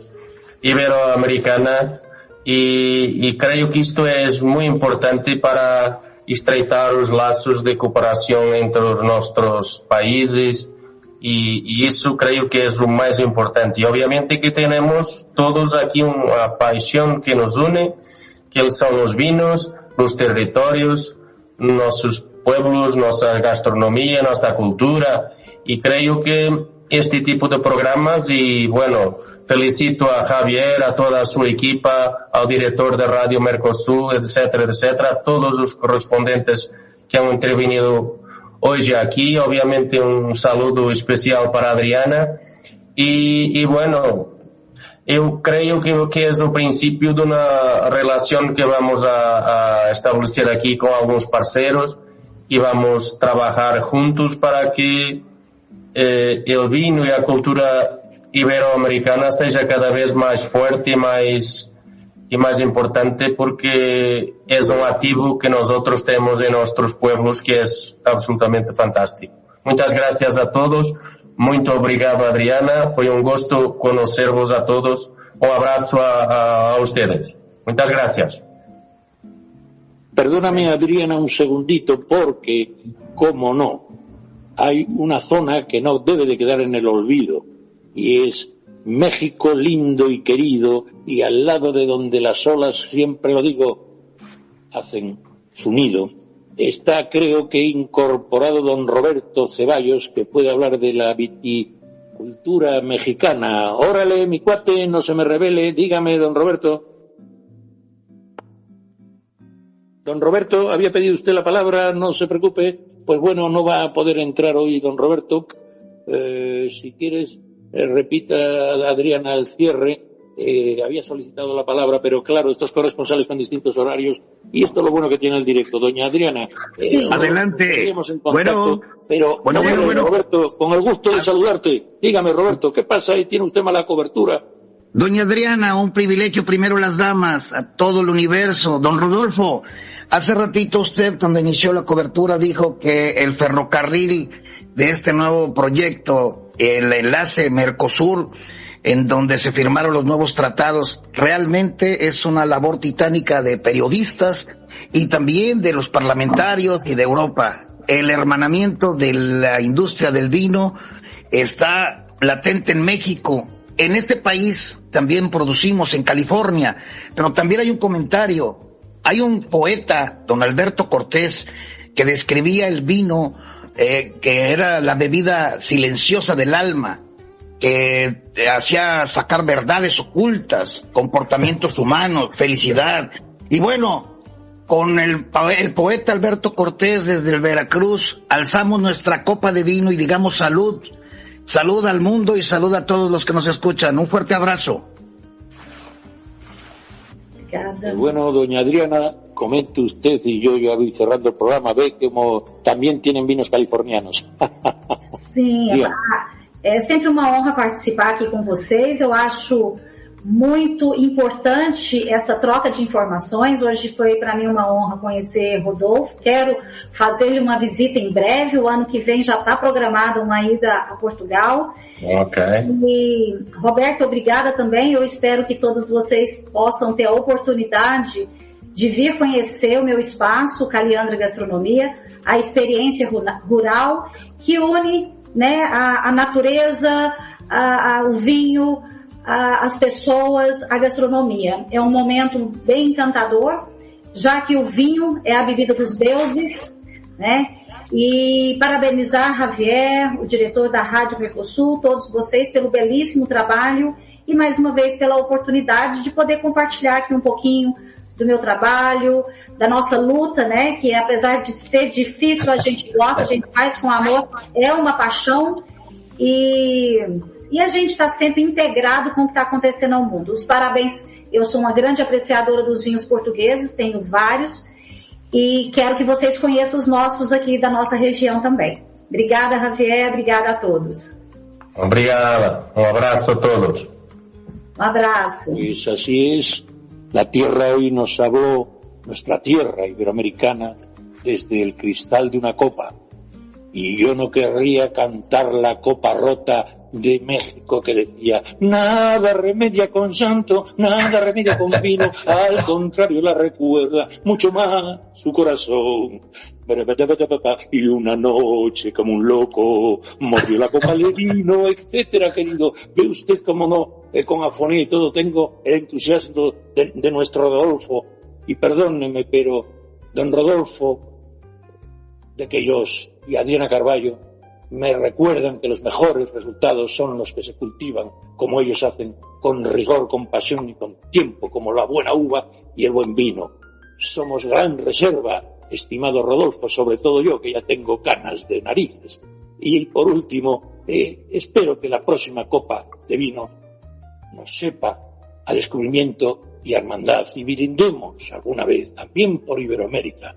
iberoamericana, y creo que esto es muy importante para estreitar los lazos de cooperación entre nuestros países, y eso creo que es lo más importante. Y obviamente que tenemos todos aquí una pasión que nos une, que son los vinos, los territorios, nuestros pueblos, nuestra gastronomía, nuestra cultura, y creo que este tipo de programas, y bueno, felicito a Javier, a toda su equipa, al director de Radio Mercosur, etcétera, a todos los correspondientes que han intervenido hoy aquí. Obviamente un saludo especial para Adriana, y bueno, yo creo que es el principio de una relación que vamos a establecer aquí con algunos parceros, y vamos a trabajar juntos para que el vino y la cultura iberoamericana sea cada vez más fuerte y más importante, porque es un activo que nosotros tenemos en nuestros pueblos, que es absolutamente fantástico. Muchas gracias a todos. Muito obrigado, Adriana. Fue un gusto conocervos a todos. Un abrazo a ustedes. Muchas gracias. Perdóname, Adriana, un segundito, porque, cómo no, hay una zona que no debe de quedar en el olvido, y es México lindo y querido, y al lado de donde las olas, siempre lo digo, hacen su nido, está, creo que incorporado don Roberto Ceballos, que puede hablar de la viticultura mexicana. Órale, mi cuate, no se me revele. Dígame, don Roberto. Don Roberto, había pedido usted la palabra, no se preocupe. Pues bueno, no va a poder entrar hoy don Roberto. Si quieres, repita, Adriana, al cierre. Había solicitado la palabra, pero claro, estos corresponsales con distintos horarios, y esto es lo bueno que tiene el directo. Doña Adriana, adelante. Bueno, Roberto, con el gusto de saludarte. Dígame, Roberto, ¿qué pasa? ¿Y tiene usted mala cobertura? Doña Adriana, un privilegio, primero las damas, a todo el universo. Don Rodolfo, hace ratito usted, cuando inició la cobertura, dijo que el ferrocarril de este nuevo proyecto, el enlace Mercosur, en donde se firmaron los nuevos tratados. Realmente es una labor titánica de periodistas y también de los parlamentarios y de Europa. El hermanamiento de la industria del vino está latente en México. En este país también producimos, en California, pero también hay un comentario. Hay un poeta, don Alberto Cortés, que describía el vino, que era la bebida silenciosa del alma, que te hacía sacar verdades ocultas, comportamientos humanos, felicidad. Y bueno, con el poeta Alberto Cortés desde el Veracruz, alzamos nuestra copa de vino y digamos salud. Salud al mundo y salud a todos los que nos escuchan. Un fuerte abrazo. Bueno, doña Adriana, comente usted y yo ya voy cerrando el programa, ve como también tienen vinos californianos. Sim, é sempre uma honra participar aqui com vocês. Eu acho muito importante essa troca de informações. Hoje foi para mim uma honra conhecer Rodolfo. Quero fazer-lhe uma visita em breve. O ano que vem já está programada uma ida a Portugal. Ok. E, Roberto, obrigada também. Eu espero que todos vocês possam ter a oportunidade de vir conhecer o meu espaço, Caliandra Gastronomia, a experiência rural que une, né, a natureza, o vinho, as pessoas, a gastronomia. É um momento bem encantador, já que o vinho é a bebida dos deuses, né? E parabenizar Javier, o diretor da Rádio Mercosul, todos vocês pelo belíssimo trabalho e mais uma vez pela oportunidade de poder compartilhar aqui um pouquinho do meu trabalho, da nossa luta, né? Que apesar de ser difícil, a gente gosta, a gente faz com amor, é uma paixão e a gente está sempre integrado com o que está acontecendo ao mundo. Os parabéns, eu sou uma grande apreciadora dos vinhos portugueses, tenho vários, e quero que vocês conheçam os nossos aqui da nossa região também. Obrigada, Javier, obrigada a todos. Obrigada, un abrazo a todos. Un abrazo. Pues así es, la tierra hoy nos habló, nuestra tierra iberoamericana, desde el cristal de una copa. Y yo no querría cantar la copa rota de México que decía, nada remedia con santo, nada remedia con vino, al contrario la recuerda mucho más su corazón. Y una noche como un loco mordió la copa de vino, etcétera, querido. Ve usted cómo no, con afonía y todo tengo el entusiasmo de nuestro Rodolfo. Y perdóneme, pero don Rodolfo de Queiroz y Adriana Carballo me recuerdan que los mejores resultados son los que se cultivan, como ellos hacen, con rigor, con pasión y con tiempo, como la buena uva y el buen vino. Somos gran reserva, estimado Rodolfo, sobre todo yo, que ya tengo canas de narices. Y por último, espero que la próxima copa de vino nos sepa a descubrimiento y hermandad, y brindemos alguna vez, también por Iberoamérica,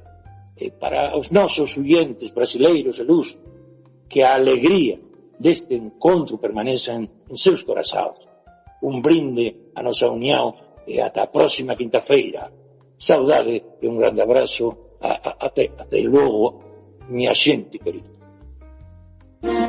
para os nosos oyentes brasileiros e luz, que a alegría deste encontro permaneça en seus corazáns. Un brinde a nosa unión e ata a próxima quinta-feira. Saudade e un grande abrazo. Até logo, minha xente querida.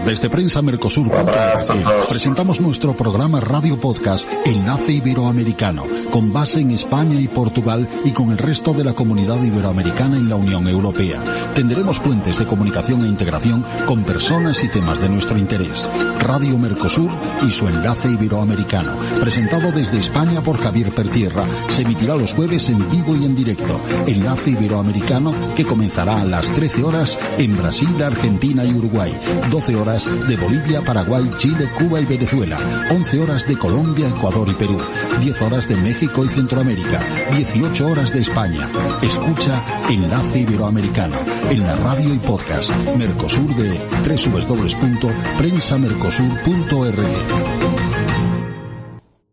Desde prensamercosur.org presentamos nuestro programa Radio Podcast Enlace Iberoamericano, con base en España y Portugal y con el resto de la comunidad iberoamericana en la Unión Europea. Tendremos puentes de comunicación e integración con personas y temas de nuestro interés. Radio Mercosur y su Enlace Iberoamericano, presentado desde España por Javier Pertierra, se emitirá los jueves en vivo y en directo. Enlace Iberoamericano, que comenzará a las 13 horas en Brasil, Argentina y Uruguay, 12 horas de Bolivia, Paraguay, Chile, Cuba y Venezuela, 11 horas de Colombia, Ecuador y Perú, 10 horas de México y Centroamérica, 18 horas de España. Escucha Enlace Iberoamericano en la radio y podcast Mercosur de www.prensamercosur.org.